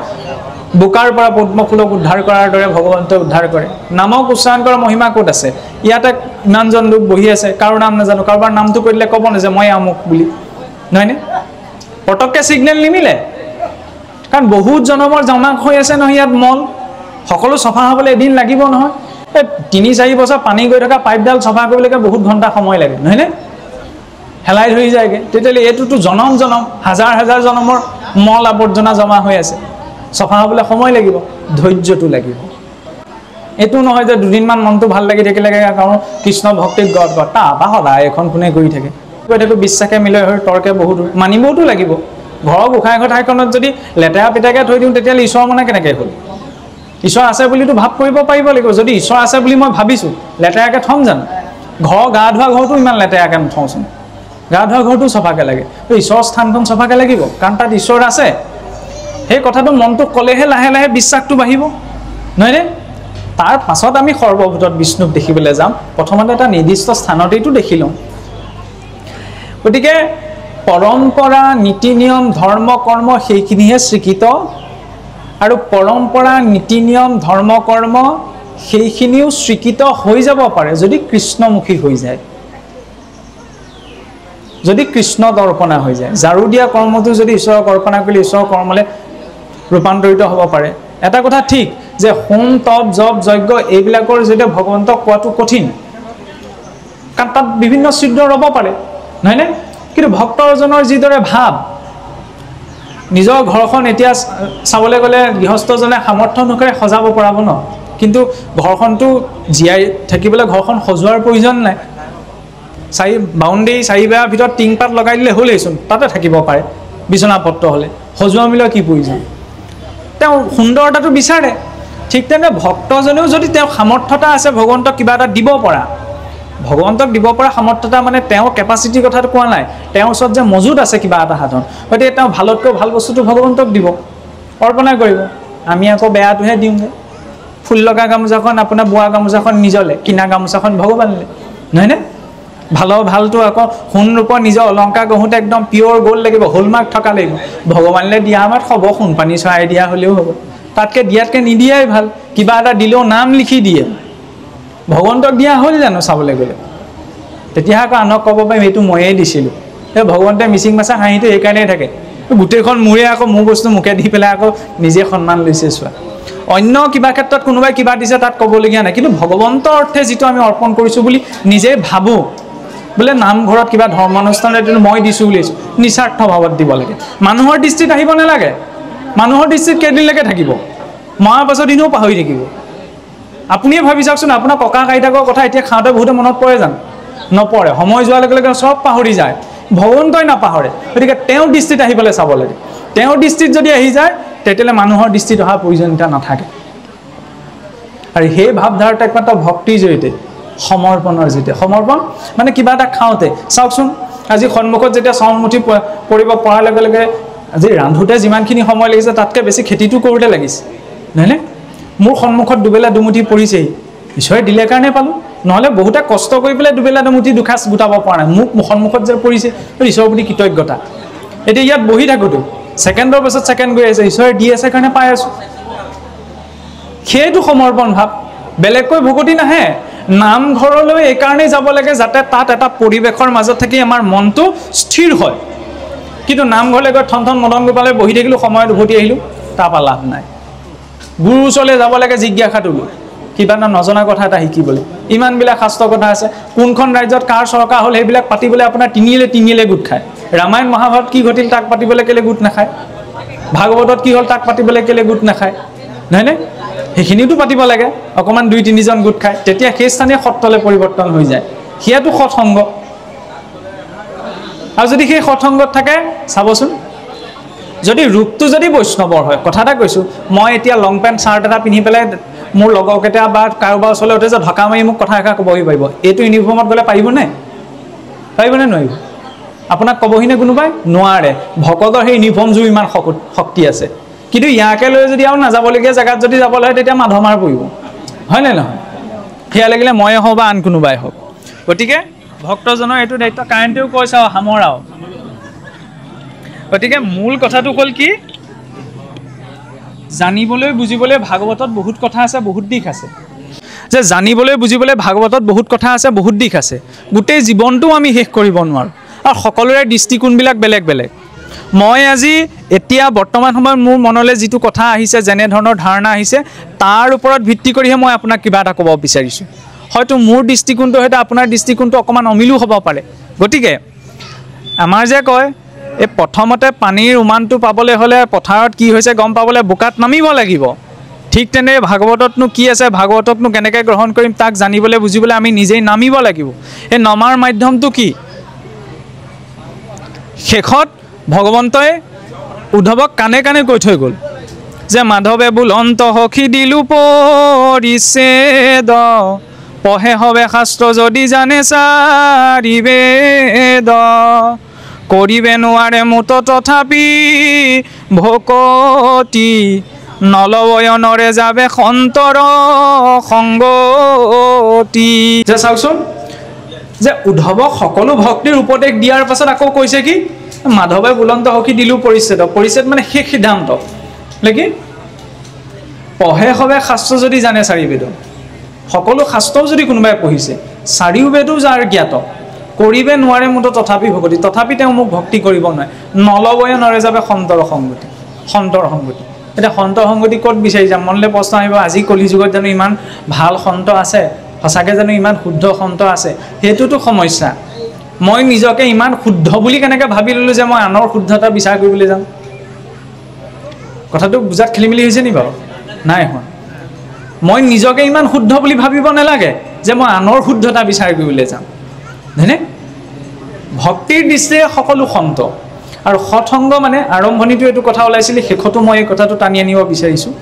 বোকাৰ পৰা পদ্মফুলক উদ্ধাৰ কৰাৰ দৰে ভগৱন্তই উদ্ধাৰ কৰে। নামক উচ্চাৰণ কৰাৰ মহিমা ক'ত আছে? ইয়াতে ইমানজন লোক বহি আছে, কাৰো নাম নাজানো, কাৰোবাৰ নামটো কৈ দিলে ক'ব নে যে মই আমুক বুলি, নহয়নে? পটককৈ ছিগনেল নিমিলে, কাৰণ বহুত জনমৰ জমা হৈ আছে নহয় ইয়াত মল। সকলো চফা হ'বলৈ এদিন লাগিব নহয়। এই 3-4 বছৰ পানী গৈ থকা পাইপডাল চফা কৰিবলৈকে বহুত ঘণ্টা সময় লাগে, নহয়নে? হেলাই ধৰি যায়গৈ। তেতিয়াহ'লে এইটোতো জনম জনম হাজাৰ হাজাৰ জনমৰ মল আৱৰ্জনা জমা হৈ আছে, চফা হ'বলৈ সময় লাগিব, ধৈৰ্যটো লাগিব। এইটো নহয় যে দুদিনমান মনটো ভাল লাগি থাকিলে কাৰণ কৃষ্ণ ভক্তিত গত গত তাৰপৰা সদায় এখন কোনে কৰি থাকে, এইটো বিশ্বাসে মিলে হৈ তৰ্কে বহুত মানিবওতো লাগিব। ঘৰৰ গোঁসাই ঘৰ ঠাইখনত যদি লেতেৰা পেতেৰাকৈ থৈ দিওঁ, তেতিয়াহ'লে ঈশ্বৰ মানে কেনেকৈ হ'ল? ঈশ্বৰ আছে বুলিতো ভাৱ কৰিব পাৰিব লাগিব। যদি ঈশ্বৰ আছে বুলি মই ভাবিছোঁ, লেতেৰাকৈ থ'ম জানো? ঘৰৰ গা ধোৱা ঘৰটো ইমান লেতেৰাকৈ নথওঁচোন, গা ধোৱা ঘৰটো চফাকৈ লাগে। ঈশ্বৰৰ স্থানখন চফাকৈ লাগিব, কাৰণ তাত ঈশ্বৰ আছে। সেই কথাটো মনটো ক'লেহে লাহে লাহে বিশ্বাসটো বাঢ়িব, নহয়নে? তাৰ পাছত আমি সৰ্বভূতত বিষ্ণুক দেখিবলৈ যাম। প্ৰথমতে এটা নিৰ্দিষ্ট স্থানতেইতো দেখি লওঁ। গতিকে পৰম্পৰা, নীতি নিয়ম, ধৰ্ম কৰ্ম সেইখিনিহে স্বীকৃত, আৰু পৰম্পৰা, নীতি নিয়ম, ধৰ্ম কৰ্ম সেইখিনিও স্বীকৃত হৈ যাব পাৰে যদি কৃষ্ণমুখী হৈ যায়, যদি কৃষ্ণ দৰ্পণা হৈ যায়। ঝাৰু দিয়া কৰ্মটো যদি ঈশ্বৰক অৰ্পণা কৰিলে ঈশ্বৰৰ কৰ্মলৈ ৰূপান্তৰিত হ'ব পাৰে। এটা কথা ঠিক যে হোম, তপ, জপ, যজ্ঞ এইবিলাকৰ যেতিয়া ভগৱন্তক কোৱাটো কঠিন, কাৰণ তাত বিভিন্ন ছিদ্ৰ ৰ'ব পাৰে, নহয়নে? কিন্তু ভক্তজনৰ যিদৰে ভাৱ, নিজৰ ঘৰখন এতিয়া চাবলৈ গ'লে গৃহস্থজনে সামৰ্থ্য অনুসাৰে সজাব পৰাব ন, কিন্তু ঘৰখনটো জীয়াই থাকিবলৈ ঘৰখন সজোৱাৰ প্ৰয়োজন নাই। বাউণ্ডেৰী 4 বেৰাৰ ভিতৰত টিংপাত লগাই দিলে হ'লেইচোন, তাতে থাকিব পাৰে বিচনাপত্ৰ হ'লে, সজোৱা মিলোৱা কি প্ৰয়োজন? তেওঁ সুন্দৰতাটো বিচাৰে। ঠিক তেনে ভক্তজনেও যদি তেওঁ সামৰ্থ্যতা আছে ভগৱন্তক কিবা এটা দিব পৰা, ভগৱন্তক দিব পৰা সামৰ্থ্যতা মানে তেওঁৰ কেপাচিটিৰ কথাটো কোৱা নাই, তেওঁৰ ওচৰত যে মজুত আছে কিবা এটা সাধন, গতিকে তেওঁ ভালতকৈ ভাল বস্তুটো ভগৱন্তক দিব, অৰ্পণা কৰিব। আমি আকৌ বেয়াটোহে দিওঁগৈ। ফুল লগা গামোচাখন আপোনাৰ বোৱা গামোচাখন নিজলে, কিনা গামোচাখন ভগৱানলৈ, নহয়নে? ভালটো আকৌ সোণ ৰূপৰ নিজৰ অলংকাৰ গঢ়োতে একদম পিয়'ৰ গ'ল্ড লাগিব, হলমাৰ্ক থকা লাগিব। ভগৱানলৈ দিয়া আমাক হ'ব, সোণ পানী চৰাই দিয়া হ'লেও হ'ব, তাতকৈ দিয়াতকৈ নিদিয়াই ভাল। কিবা এটা দিলেও নাম লিখি দিয়ে, ভগৱন্তক দিয়া হ'ল জানো চাবলৈ গ'লে? তেতিয়া আকৌ আনক ক'ব পাৰিম এইটো ময়েই দিছিলোঁ। এই ভগৱন্তে মিচিং মাছা হাঁহিটো এইকাৰণেই থাকে, গোটেইখন মোৰে আকৌ মোৰ বস্তু মোকে দি পেলাই আকৌ নিজে সন্মান লৈছে। চোৱা, অন্য কিবা ক্ষেত্ৰত কোনোবাই কিবা দিছে তাত ক'বলগীয়া নাই, কিন্তু ভগৱন্তৰ অৰ্থে যিটো আমি অৰ্পণ কৰিছোঁ বুলি নিজে ভাবোঁ, বোলে নামঘৰত কিবা ধৰ্মানুষ্ঠানত মই দিছোঁ বুলিছোঁ, নিস্বাৰ্থ ভাৱত দিব লাগে। মানুহৰ দৃষ্টিত আহিব নালাগে। মানুহৰ দৃষ্টিত কেইদিনলৈকে থাকিব, মৰাৰ পাছত দিনেও পাহৰি থাকিব। আপুনিয়ে ভাবি চাওকচোন, আপোনাৰ ককা আইতাকৰ কথা এতিয়া খাওঁতে বহুতে মনত পৰে জানো? নপৰে। সময় যোৱাৰ লগে লগে চব পাহৰি যায়, ভগৱন্তই নাপাহৰে। গতিকে তেওঁৰ দৃষ্টিত আহিবলৈ চাব লাগে। তেওঁৰ দৃষ্টিত যদি আহি যায়, তেতিয়াহ'লে মানুহৰ দৃষ্টিত অহাৰ প্ৰয়োজনীয়তা নাথাকে। আৰু সেই ভাৱধাৰাটো একমাত্ৰ ভক্তিৰ জৰিয়তে, সমৰ্পণৰ জৰিয়তে। সমৰ্পণ মানে কিবা এটা খাওঁতে চাওকচোন, আজি সন্মুখত যেতিয়া চাউলমুঠি পৰিব পৰাৰ লগে লগে আজি ৰান্ধোতে যিমানখিনি সময় লাগিছে তাতকৈ বেছি খেতিটো কৰোঁতে লাগিছে, নহয়নে? মোৰ সন্মুখত দুবেলা দুমুঠি পৰিছেহি, ঈশ্বৰে দিলে কাৰণে পালোঁ, নহ'লে বহুতে কষ্ট কৰি পেলাই দুবেলা দুমুঠি দুসাঁজ গোটাব পৰা নাই। মোক সন্মুখত যে পৰিছে, ঈশ্বৰৰ প্ৰতি কৃতজ্ঞতা। এতিয়া ইয়াত বহি থাকোঁতো ছেকেণ্ডৰ পাছত ছেকেণ্ড গৈ আছে, ঈশ্বৰে দি আছে কাৰণে পাই আছোঁ। সেইটো সমৰ্পণ ভাৱ, বেলেগকৈ ভকতি নাহে। নামঘৰলৈ এইকাৰণেই যাব লাগে যাতে তাত এটা পৰিৱেশৰ মাজত থাকি আমাৰ মনটো স্থিৰ হয়। কিন্তু নামঘৰলৈ গৈ ঠন ঠন মদন গোপালে বহি থাকিলোঁ, সময়ত উভতি আহিলোঁ, তাৰপৰা লাভ নাই। গুৰুৰ ওচৰলৈ যাব লাগে জিজ্ঞাসাটো লৈ, কিবা এটা নজনা কথা এটা শিকিবলৈ। ইমানবিলাক শাস্ত্ৰ কথা আছে, কোনখন ৰাজ্যত কাৰ চৰকাৰ হ'ল সেইবিলাক পাতিবলৈ আপোনাৰ তিনিলে গোট খায়। ৰামায়ণ মহাভাৰত কি ঘটিল তাক পাতিবলৈ কেলে গোট নাখায়? ভাগৱতত কি হ'ল তাক পাতিবলৈ কেলে গোট নাখায়? নহয়নে? সেইখিনিতো পাতিব লাগে, অকণমান 2-3জন গোট খায়, তেতিয়া সেই স্থানীয় সত্ৰলৈ পৰিৱৰ্তন হৈ যায়। সেয়াটো সৎসংগ। আৰু যদি সেই সৎসংগত থাকে, চাবচোন, যদি ৰূপটো যদি বৈষ্ণৱৰ হয়, কথা এটা কৈছোঁ, মই এতিয়া লং পেণ্ট চাৰ্ট এটা পিন্ধি পেলাই মোৰ লগৰকেইটা বা কাৰোবাৰ ওচৰলৈ উঠে যে ঢকা মাৰি মোক কথা এষাৰ ক'বহি পাৰিব, এইটো ইউনিফৰ্মত গ'লে পাৰিবনে? পাৰিবনে নোৱাৰিব? আপোনাক ক'বহিনে কোনোবাই? নোৱাৰে। ভকতৰ সেই ইউনিফৰ্মযোৰ ইমান শক্তি আছে। কিন্তু ইয়াকে লৈ যদি আৰু নাযাবলগীয়া জেগাত যদি যাবলৈ হয়, তেতিয়া মাধমাৰ পৰিব, হয়নে নহয়? সেয়া লাগিলে ময়ে হওঁ বা আন কোনোবাই হওক। গতিকে ভক্তজনৰ এইটো দায়িত্ব। কাৰেণ্টেও কৈছে আৰু সামৰাও। গতিকে মূল কথাটো হ'ল কি, জানিবলৈ বুজিবলৈ ভাগৱতত বহুত কথা আছে, বহুত দিশ আছে। যে জানিবলৈ বুজিবলৈ ভাগৱতত বহুত কথা আছে, বহুত দিশ আছে। গোটেই জীৱনটোও আমি শেষ কৰিব নোৱাৰোঁ, আৰু সকলোৰে দৃষ্টিকোণবিলাক বেলেগ বেলেগ। মই আজি এতিয়া বৰ্তমান সময়ত মোৰ মনলৈ যিটো কথা আহিছে, যেনেধৰণৰ ধাৰণা আহিছে, তাৰ ওপৰত ভিত্তি কৰিহে মই আপোনাক কিবা এটা ক'ব বিচাৰিছোঁ। হয়তো মোৰ দৃষ্টিকোণটো সৈতে আপোনাৰ দৃষ্টিকোণটো অকণমান অমিলো হ'ব পাৰে। গতিকে আমাৰ যে কয়, এই প্ৰথমতে পানীৰ উমানটো পাবলৈ হ'লে পথাৰত কি হৈছে গম পাবলৈ বোকাত নামিব লাগিব। ঠিক তেনে ভাগৱততনো কি আছে, ভাগৱতকনো কেনেকৈ গ্ৰহণ কৰিম, তাক জানিবলৈ বুজিবলৈ আমি নিজেই নামিব লাগিব। এই নমাৰ মাধ্যমটো কি? শেষত ভগৱন্তই উদ্ধৱক কাণে কাণে কৈ থৈ গ'ল যে মাধৱে বুলন্ত সখী দিলো পৰিছেদ, পঢ়ে হবে শাস্ত্ৰ যদি জানে চাৰিবেদ, কৰিবে নোৱাৰে মুত তথাপি ভকতি, নলবয়নৰে যাবে সন্তৰ সংগতি। যে চাওকচোন, যে উদ্ধৱক সকলো ভক্তিৰ উপদেশ দিয়াৰ পাছত আকৌ কৈছে কি, মাধৱে বুলন্ত সখী দিলো পৰিচ্ছেদ। পৰিচ্ছেদ মানে শেষ সিদ্ধান্ত নেকি? পঢ়ে হবে শাস্ত্ৰ যদি জানে চাৰিবেদ। সকলো শাস্ত্ৰও যদি কোনোবাই পঢ়িছে, চাৰিওবেদো যাৰ জ্ঞাত, কৰিবে নোৱাৰে মুঠ তথাপি ভকতি, তথাপি তেওঁ মোক ভক্তি কৰিব নোৱাৰে। নলবয়ে নৰে যাবে সন্তৰ সংগতি। সন্তৰ সংগতি, এতিয়া সন্তৰ সংগতি ক'ত বিচাৰি যাম? মনলৈ প্ৰশ্ন আহিব, আজি কলি যুগত জানো ইমান ভাল সন্ত আছে? সঁচাকৈ জানো ইমান শুদ্ধ সন্ত আছে? সেইটোতো সমস্যা। মই নিজকে ইমান শুদ্ধ বুলি কেনেকৈ ভাবি ল'লোঁ যে মই আনৰ শুদ্ধতা বিচাৰ কৰিবলৈ যাম? কথাটো বুজাত খেলি মেলি হৈছে নি বাৰু? নাই হোৱা। মই নিজকে ইমান শুদ্ধ বুলি ভাবিব নালাগে যে মই আনৰ শুদ্ধতা বিচাৰ কৰিবলৈ যাম, হয়নে? ভক্তিৰ দৃষ্টিৰে সকলো সন্ত। আৰু সৎসংগ মানে আৰম্ভণিটো এইটো কথা ওলাইছিলে, শেষতো মই এই কথাটো টানি আনিব বিচাৰিছোঁ।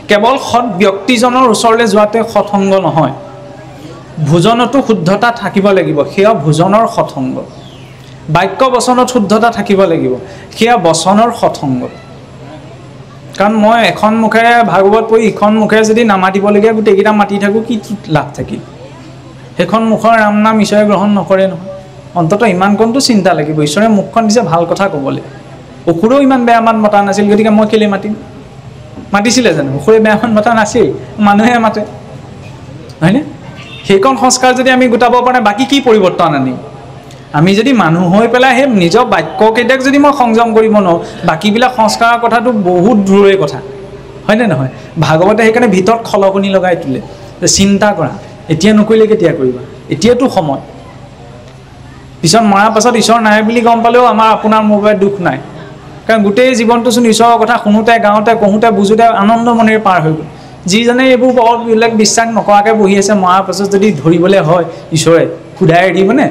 কেৱল সৎ ব্যক্তিজনৰ ওচৰলৈ যোৱাতে সৎসংগ নহয়, ভোজনতো শুদ্ধতা থাকিব লাগিব, সেয়া ভোজনৰ সৎসংগ। বাক্য বচনত শুদ্ধতা থাকিব লাগিব, সেয়া বচনৰ সৎসংগ। কাৰণ মই এখন মুখেৰে ভাগৱত পঢ়ি ইখন মুখেৰে যদি নামাতিবলগীয়া গোটেইকেইটা মাতি থাকোঁ, কি লাভ থাকিল? সেইখন মুখৰ ৰাম নাম ঈশ্বৰে গ্ৰহণ নকৰে নহয়। অন্ততঃ ইমানকণটো চিন্তা লাগিব, ঈশ্বৰে মুখখন দিছে ভাল কথা ক'বলৈ। অসুৰেও ইমান বেয়া মাত মতা নাছিল, গতিকে মই কেলৈ মাতিম? মাতিছিলে জানো? অসুৰে বেয়া মাত মতা নাছিল, মানুহে মাতে, হয়নে? সেইকণ সংস্কাৰ যদি আমি গোটাব পৰা, বাকী কি পৰিৱৰ্তন আনিম? আমি যদি মানুহ হৈ পেলাই সেই নিজৰ বাক্যকেইটাক যদি মই সংযম কৰিব নোৱাৰোঁ, বাকীবিলাক সংস্কাৰৰ কথাটো বহুত দূৰৰে কথা, হয়নে নহয়? ভাগৱতে সেইকাৰণে ভিতৰত খলকনি লগাই তোলে যে চিন্তা কৰা, এতিয়া নকৰিলে কেতিয়া কৰিবা? এতিয়াতো সময়। পিছত মৰাৰ পাছত ঈশ্বৰ নাই বুলি গম পালেও আমাৰ আপোনাৰ মোৰ বাবে দুখ নাই, কাৰণ গোটেই জীৱনটোচোন ঈশ্বৰৰ কথা শুনোতে, গাওঁতে, কহোঁতে, বুজোতে আনন্দ মনেৰে পাৰ হৈ গ'ল। যিজনে এইবোৰ বেলেগ বিশ্বাস নকৰাকৈ বহি আছে, মৰাৰ পাছত যদি ধৰিবলৈ হয় ঈশ্বৰে, সোধাই এৰিবনে?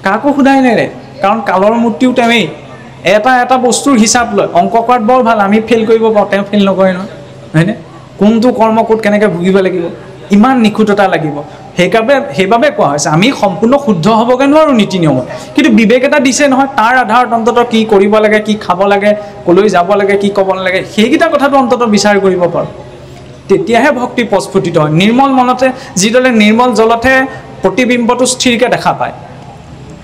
কাকো সোধাই নেৰে, কাৰণ কালৰ মূৰ্তিও তেওঁৱেই। এটা এটা বস্তুৰ হিচাপ লয়। অংক কৰাত বৰ ভাল, আমি ফেইল কৰিব পাৰোঁ, তেওঁ ফেইল নকৰে নহয়, হয়নে? কোনটো কৰ্ম ক'ত কেনেকৈ ভুগিব লাগিব, ইমান নিখুঁততা লাগিব। সেইবাবে কোৱা হৈছে আমি সম্পূৰ্ণ শুদ্ধ হ'বগৈ নোৱাৰোঁ নীতি নিয়মত, কিন্তু বিবেক এটা দিছে নহয়, তাৰ আধাৰত অন্ততঃ কি কৰিব লাগে, কি খাব লাগে, ক'লৈ যাব লাগে, কি ক'ব নালাগে, সেইকেইটা কথাটো অন্ততঃ বিচাৰ কৰিব পাৰোঁ। তেতিয়াহে ভক্তি প্ৰস্ফুটিত হয়। নিৰ্মল মনতে, যিদৰে নিৰ্মল জলতহে প্ৰতিবিম্বটো স্থিৰকৈ দেখা পায়,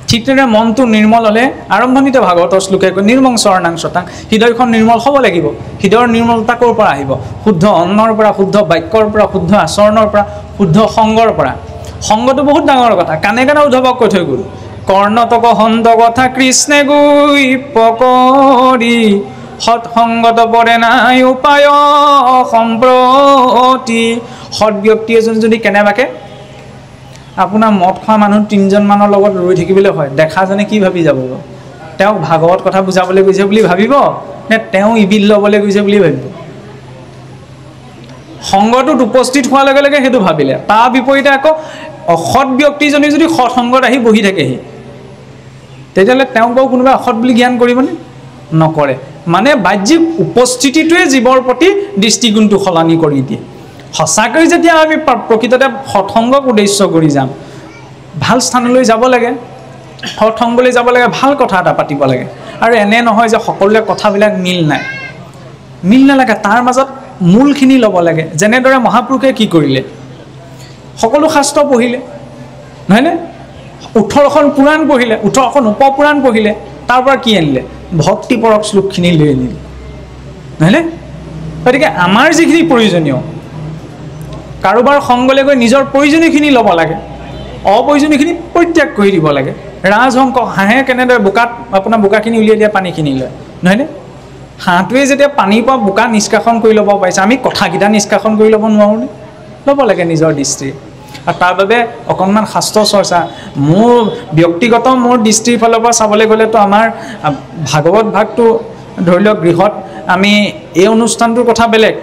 ঠিক তেনেদৰে মনটো নিৰ্মল হ'লে আৰম্ভণিতে ভাগৱতৰ শ্লোকে কয় নিৰ্মং চৰণাং শতাং, হৃদয়খন নিৰ্মল হ'ব লাগিব। হৃদয়ৰ নিৰ্মলতা ক'ৰ পৰা আহিব? শুদ্ধ অন্নৰ পৰা, শুদ্ধ বাক্যৰ পৰা, শুদ্ধ আচৰণৰ পৰা, শুদ্ধ সংগৰ পৰা। সংগটো বহুত ডাঙৰ কথা। কাণে কাণে উদ্ধৱক কৈ থৈ গ'ল, কৰ্ণতক হন্ত কথা কৃষ্ণে গৈ পকৰি, সৎসংগত পৰে নাই উপায় সম্প্ৰতি। সৎ ব্যক্তি এজন যদি কেনেবাকে আপোনাৰ মদ খোৱা মানুহ 3জন মানৰ লগত ৰৈ থাকিবলৈ হয়, দেখাজনে কি ভাবি যাব? তেওঁক ভাগৱত কথা বুজাবলৈ গৈছে বুলি ভাবিব নে তেওঁ ইবিল ল'বলৈ গৈছে বুলি ভাবিব? সংগটোত উপস্থিত হোৱাৰ লগে লগে সেইটো ভাবিলে। তাৰ বিপৰীতে আকৌ অসৎ ব্যক্তিজনে যদি সৎসংগত আহি বহি থাকেহি, তেতিয়াহ'লে তেওঁক বাৰু কোনোবাই অসৎ বুলি জ্ঞান কৰিবনে? নকৰে। মানে বাহ্যিক উপস্থিতিটোৱে জীৱৰ প্ৰতি দৃষ্টিকোণটো সলনি কৰি দিয়ে। সঁচাকৈ যেতিয়া আমি প্ৰকৃততে সৎসংগক উদ্দেশ্য কৰি যাম, ভাল স্থানলৈ যাব লাগে, সৎসংগলৈ যাব লাগে, ভাল কথা এটা পাতিব লাগে। আৰু এনে নহয় যে সকলোৰে কথাবিলাক মিল নাই, মিল নালাগে, তাৰ মাজত মূলখিনি ল'ব লাগে। যেনেদৰে মহাপুৰুষে কি কৰিলে, সকলো শাস্ত্ৰ পঢ়িলে, নহয়নে? 18খন পুৰাণ পঢ়িলে, 18খন উপপুৰাণ পঢ়িলে, তাৰ পৰা কি আনিলে? ভক্তিপৰক শ্লোকখিনি লৈ আনিলে, নহয়নে? গতিকে আমাৰ যিখিনি প্ৰয়োজনীয়, কাৰোবাৰ সংগলৈ গৈ নিজৰ প্ৰয়োজনীয়খিনি ল'ব লাগে, অপ্ৰয়োজনীয়খিনি পৰিত্যাগ কৰি দিব লাগে। ৰাজহংস হাঁহে কেনেদৰে বোকাত আপোনাৰ বোকাখিনি উলিয়াই দিয়া পানীখিনি লয়, নহয়নে? হাঁহটোৱে যেতিয়া পানীৰ পৰা বোকা নিষ্কাশন কৰি ল'ব পাৰিছে, আমি কথাকেইটা নিষ্কাশন কৰি ল'ব নোৱাৰোঁনে? ল'ব লাগে নিজৰ দৃষ্টি। আৰু তাৰ বাবে অকণমান শাস্ত্ৰ চৰ্চা, মোৰ ব্যক্তিগত মোৰ দৃষ্টিৰ ফালৰ পৰা চাবলৈ গ'লেতো আমাৰ ভাগৱত ভাগটো ধৰি লওক গৃহত আমি এই অনুষ্ঠানটোৰ কথা বেলেগ,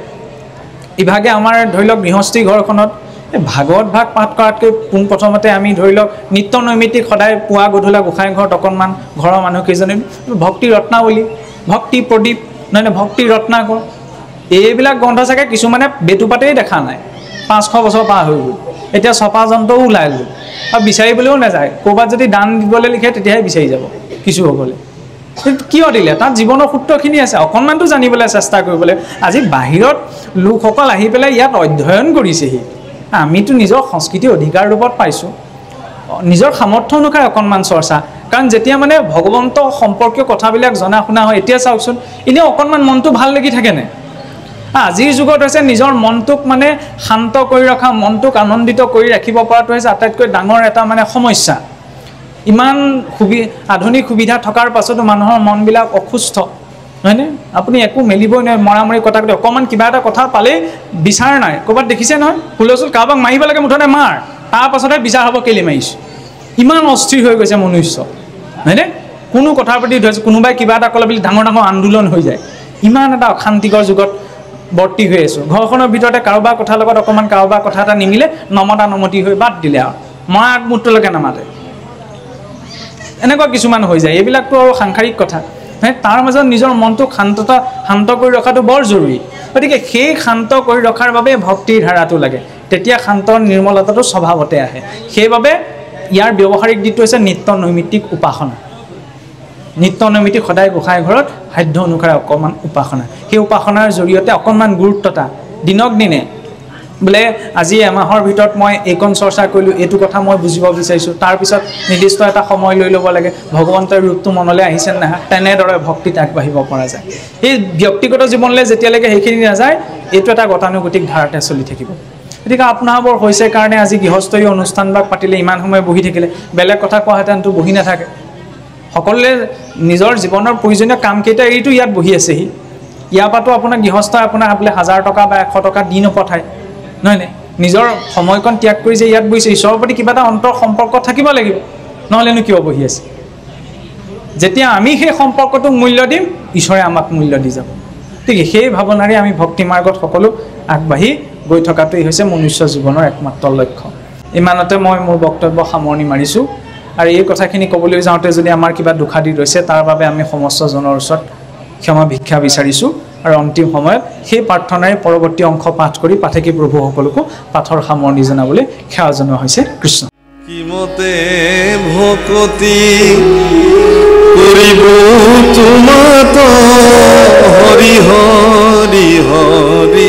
ইভাগে আমাৰ ধৰি লওক গৃহস্থী ঘৰখনত ভাগৱত ভাগ পাঠ কৰাতকৈ পোনপ্ৰথমতে আমি ধৰি লওক নিত্য নৈমিত্তিক সদায় পুৱা গধূলা গোসাঁই ঘৰত অকণমান ঘৰৰ মানুহকেইজনে ভক্তি ৰত্নাৱলী, ভক্তি প্ৰদীপ, নহয় ভক্তি ৰত্নাকৰ, এইবিলাক গ্ৰন্থ চাগে কিছুমানে বেটুপাতেই দেখা নাই। 500 বছৰ পাৰ হৈ গ'ল, এতিয়া ছপা যন্ত্ৰও ওলাই গ'ল আৰু বিচাৰিবলৈও নাযায়। ক'ৰবাত যদি দান দিবলৈ লিখে তেতিয়াহে বিচাৰি যাব কিছুসকলে। কিয় দিলে? তাত জীৱনৰ সূত্ৰখিনি আছে, অকণমানটো জানিবলৈ চেষ্টা কৰিবলৈ। আজি বাহিৰত লোকসকল আহি পেলাই ইয়াত অধ্যয়ন কৰিছেহি, আমিতো নিজৰ সংস্কৃতি অধিকাৰ ৰূপত পাইছোঁ, নিজৰ সামৰ্থ্য অনুসাৰে অকণমান চৰ্চা। কাৰণ যেতিয়া মানে ভগৱন্ত সম্পৰ্কীয় কথাবিলাক জনা শুনা হয়, এতিয়া চাওকচোন এনেই অকণমান মনটো ভাল লাগি থাকেনে? আজিৰ যুগত হৈছে নিজৰ মনটোক মানে শান্ত কৰি ৰখা, মনটোক আনন্দিত কৰি ৰাখিব পৰাটো হৈছে আটাইতকৈ ডাঙৰ এটা মানে সমস্যা। ইমান আধুনিক সুবিধা থকাৰ পাছতো মানুহৰ মনবিলাক অসুস্থ, হয়নে? আপুনি একো মেলিবই নোৱাৰে, মৰামৰি কথা ক'লে অকণমান কিবা এটা কথা পালেই বিচাৰ নাই। ক'ৰবাত দেখিছে নহয়, হুলস্থুল কাৰোবাক মাৰিব লাগে মুঠতে মাৰ, তাৰ পাছতহে বিচাৰ হ'ব কেলি মাৰিছোঁ। ইমান অস্থিৰ হৈ গৈছে মনুষ্য, হয়নে? কোনো কথাৰ প্ৰতি ধৰিছে, কোনোবাই কিবা এটা ক'লে বুলি ডাঙৰ ডাঙৰ আন্দোলন হৈ যায়। ইমান এটা অশান্তিকৰ যুগত বৰ্তি হৈ আছোঁ। ঘৰখনৰ ভিতৰতে কাৰোবাৰ কথাৰ লগত অকণমান কাৰোবাৰ কথা এটা নিমিলে, নমতা নমতি হৈ বাদ দিলে আৰু মৰা আগমুহূৰ্তলৈকে নামাতে, এনেকুৱা কিছুমান হৈ যায়। এইবিলাকতো আৰু সাংসাৰিক কথা। তাৰ মাজত নিজৰ মনটোক শান্ত কৰি ৰখাটো বৰ জৰুৰী। গতিকে সেই শান্ত কৰি ৰখাৰ বাবে ভক্তিৰ ধাৰাটো লাগে, তেতিয়া শান্ত নিৰ্মলতাটো স্বভাৱতে আহে। সেইবাবে ইয়াৰ ব্যৱহাৰিক দিশটো হৈছে নিত্য নৈমিত্তিক উপাসনা। নিত্য নৈমিত্তিক সদায় গোসাঁই ঘৰত সাধ্য অনুসাৰে অকণমান উপাসনা, সেই উপাসনাৰ জৰিয়তে অকণমান গুৰুত্বতা দিনক দিনে বোলে আজি এমাহৰ ভিতৰত মই এইকণ চৰ্চা কৰিলোঁ, এইটো কথা মই বুজিব বিচাৰিছোঁ, তাৰপিছত নিৰ্দিষ্ট এটা সময় লৈ ল'ব লাগে, ভগৱন্তৰ ৰূপটো মনলৈ আহিছে নে নাই, তেনেদৰে ভক্তিত আগবাঢ়িব পৰা যায়। এই ব্যক্তিগত জীৱনলৈ যেতিয়ালৈকে সেইখিনি নাযায়, এইটো এটা গতানুগতিক ধাৰাতে চলি থাকিব। গতিকে আপোনাৰবোৰ হৈছে কাৰণে আজি গৃহস্থই অনুষ্ঠানবিলাক পাতিলে ইমান সময় বহি থাকিলে, বেলেগ কথা কোৱাহেঁতেনতো বহি নাথাকে। সকলোৱে নিজৰ জীৱনৰ প্ৰয়োজনীয় কামকেইটা এৰিটো ইয়াত বহি আছেহি। ইয়াৰ পৰাতো আপোনাৰ গৃহস্থই আপোনাৰ বোলে 1000 টকা বা 100 টকা দি নপঠায়, নহয়নে? নিজৰ সময়কণ ত্যাগ কৰি যে ইয়াত বহিছে, ঈশ্বৰৰ প্ৰতি কিবা এটা অন্তৰ সম্পৰ্ক থাকিব লাগিব, নহ'লেনো কিয় বহি আছে? যেতিয়া আমি সেই সম্পৰ্কটোক মূল্য দিম, ঈশ্বৰে আমাক মূল্য দি যাব। গতিকে সেই ভাৱনাৰে আমি ভক্তি মাৰ্গত সকলো আগবাঢ়ি গৈ থকাটোৱেই হৈছে মনুষ্য জীৱনৰ একমাত্ৰ লক্ষ্য। ইমানতে মই মোৰ বক্তব্য সামৰণি মাৰিছোঁ। আৰু এই কথাখিনি ক'বলৈ যাওঁতে যদি আমাৰ কিবা দুখাদি ৰৈছে, তাৰ বাবে আমি সমস্ত জনৰ ওচৰত ক্ষমা ভিক্ষা বিচাৰিছোঁ। আৰু অন্তিম সময়ত সেই প্ৰাৰ্থনাৰে পৰৱৰ্তী অংশ পাঠ কৰি পাঠেকী প্ৰভুসকলকো পাঠৰ সামৰণি জনাবলৈ সেৱা জনোৱা হৈছে। কৃষ্ণ। কিমতে ভকতি কৰিব তোমাত হৰি হৰি হৰি